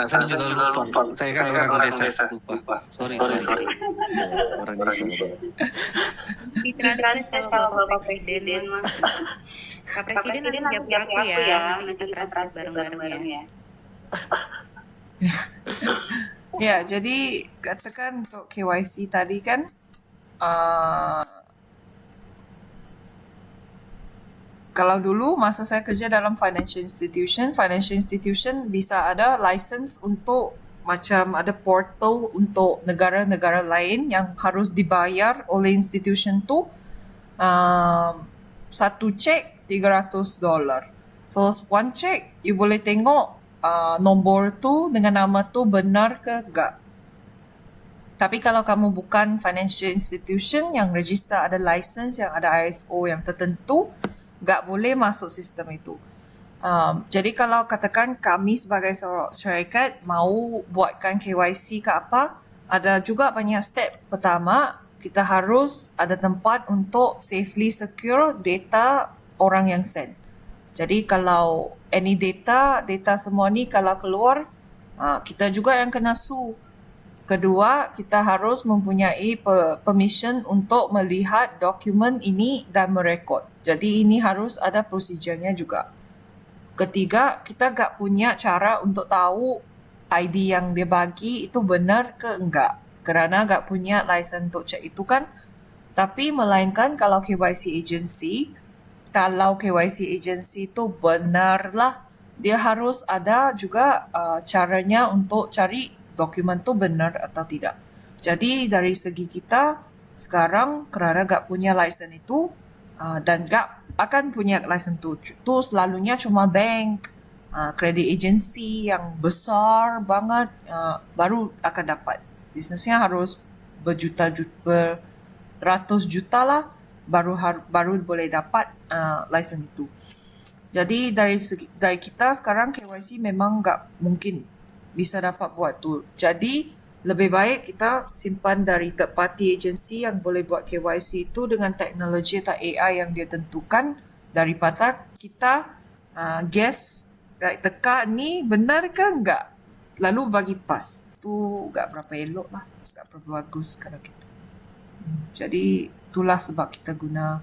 Saya juga lupa. Saya kan orang desa, lupa. Sorry. Orang desa. Ditranslate kalau Bapak Presiden mah. Pak Presiden nanti jawab aku ya, nanti kita translate bareng-bareng ya. Ya, jadi katakan untuk KYC tadi kan, kalau dulu masa saya kerja dalam financial institution bisa ada license untuk macam ada portal untuk negara-negara lain yang harus dibayar oleh institution tu, satu cek $300. So one check you boleh tengok nombor tu dengan nama tu benar ke enggak. Tapi kalau kamu bukan financial institution yang register ada license, yang ada ISO yang tertentu, enggak boleh masuk sistem itu. Jadi kalau katakan kami sebagai seorang syarikat mau buatkan KYC ke apa, ada juga banyak step. Pertama, kita harus ada tempat untuk safely secure data orang yang send. Jadi kalau any data semua ni kalau keluar, kita juga yang kena sue. Kedua, kita harus mempunyai permission untuk melihat dokumen ini dan merekod. Jadi ini harus ada prosedurnya juga. Ketiga, kita tak punya cara untuk tahu ID yang dia bagi itu benar ke enggak. Kerana tak punya license untuk cek itu kan. Tapi melainkan kalau KYC agency itu benarlah, dia harus ada juga caranya untuk cari dokumen tu benar atau tidak. Jadi dari segi kita sekarang kerana tak punya license itu dan tak akan punya license tu selalunya cuma bank, credit agency yang besar banget baru akan dapat. Bisnesnya harus beratus juta lah baru boleh dapat license itu. Jadi dari kita sekarang KYC memang tak mungkin bisa dapat buat tu. Jadi lebih baik kita simpan dari third party agency yang boleh buat KYC itu dengan teknologi atau AI yang dia tentukan, daripada kita guess teka ni benar ke enggak lalu bagi pas. Tu enggak berapa elok lah, enggak berapa bagus kalau gitu. Jadi itulah sebab kita guna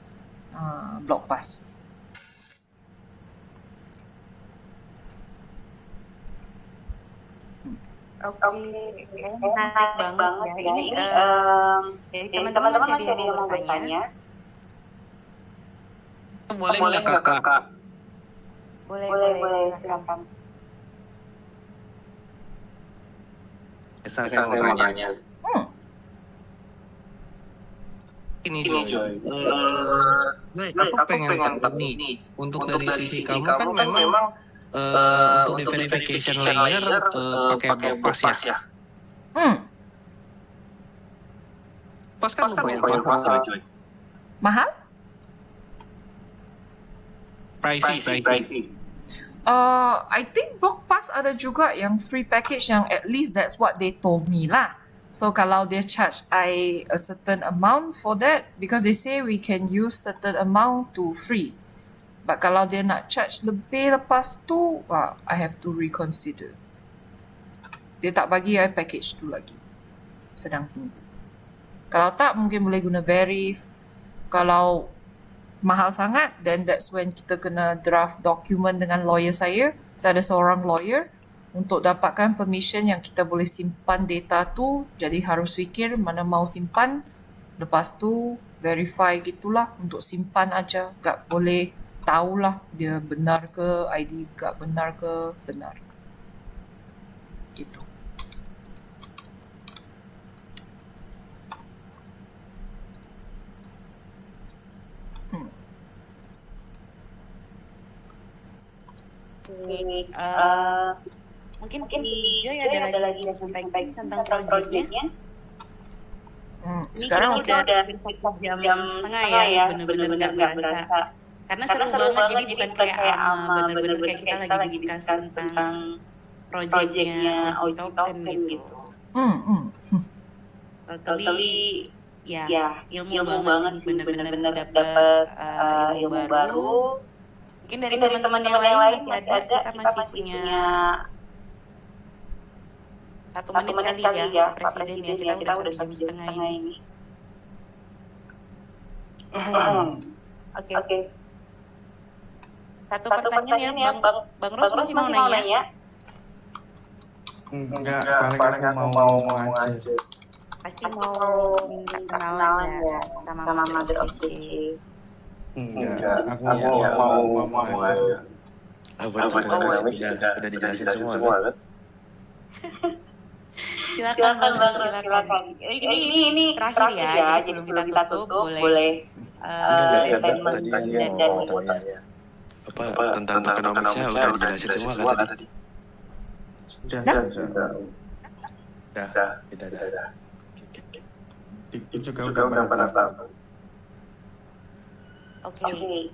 block pass. Oke, menarik banget ya. Ini teman-teman masih ada yang mau bertanya? Boleh nggak kakak? Boleh, silakan. Saya mau tanya. Ini Joy. Aku pengen tahu nih, untuk dari sisi kamu kan memang untuk di verification layer pakai block pass ya. Pas kan lumayan mahal. Mahal? Pricey. I think block pass ada juga yang free package yang at least that's what they told me lah. So kalau dia charge I a certain amount for that, because they say we can use certain amount to free. But kalau dia nak charge lebih lepas tu, I have to reconsider. Dia tak bagi I package tu lagi. Sedang tunggu. Kalau tak, mungkin boleh guna Verif. Kalau mahal sangat, then that's when kita kena draft dokumen dengan lawyer saya. Saya ada seorang lawyer untuk dapatkan permission yang kita boleh simpan data tu. Jadi harus fikir mana mau simpan. Lepas tu, verify gitulah untuk simpan aja. Tak boleh tahulah dia benar ke ID tak benar ke benar. Gitu. Mungkin Joy ada lagi yang sampaikan tentang proyeknya. Sekarang udah jam setengah ya, benar-benar nggak berasa. Karena seru banget, jadi bukan kayak bener-bener kayak kita lagi discuss tentang projectnya OI Token gitu. Totally ya ilmu banget sih, bener-bener dapet ilmu baru. Mungkin dari teman-teman yang lain masih ada, kita masih punya 1 menit kali ya, Pak Presiden ya, kita udah 1 jam setengah ini. Oke. Satu pertanyaan ya, Bang Ros masih mau nanya? Enggak, paling aku mau aja. Pasti mau minta kenalan ya sama Mother of JJ. Enggak, aku mau aja. Udah dijelasin semua kan? Silakan Bang, silakan. Ini terakhir ya, jadi sebelum kita tutup boleh statement dan mau tanya apa tentang tokenomicsnya udah dijelasin semua kan tadi? Udah. Itu juga udah pada tahu. Oke.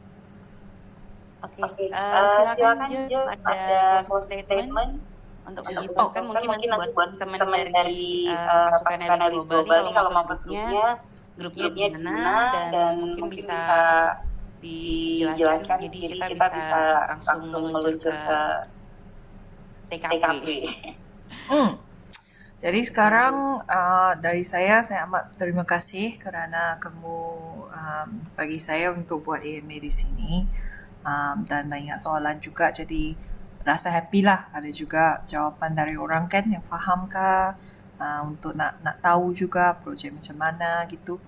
Silakan Jo, ada closing statement untuk OI Token. Mungkin nanti buat teman dari pasukan elit global ini kalau mau ke grupnya di mana, dan mungkin bisa dijelaskan, jadi kita bisa langsung meluncur ke TKP. Jadi sekarang dari saya amat terima kasih kerana kamu bagi saya untuk buat AMA di sini, dan banyak soalan juga, jadi rasa happy lah ada juga jawapan dari orang kan yang faham ke untuk nak tahu juga projek macam mana gitu.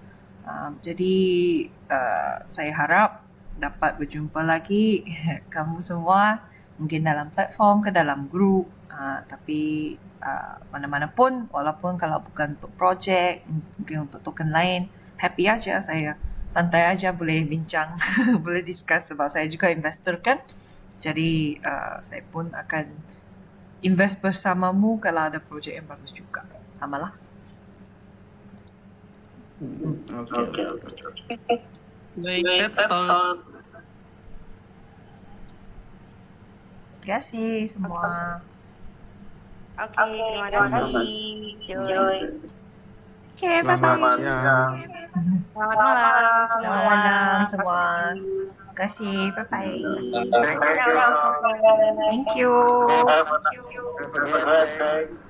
Jadi saya harap dapat berjumpa lagi kamu semua, mungkin dalam platform ke dalam grup, tapi mana-mana pun, walaupun kalau bukan untuk projek, mungkin untuk token lain, happy aja saya, santai aja boleh bincang boleh discuss, sebab saya juga investor kan, jadi saya pun akan invest bersamamu kalau ada projek yang bagus juga, samalah. Oke. That's all. Terima kasih semua. Oke, terima kasih Joy. Oke, bye-bye. Selamat siang. Selamat malam Selamat malam semua. Terima kasih, bye-bye. Thank you. Bye.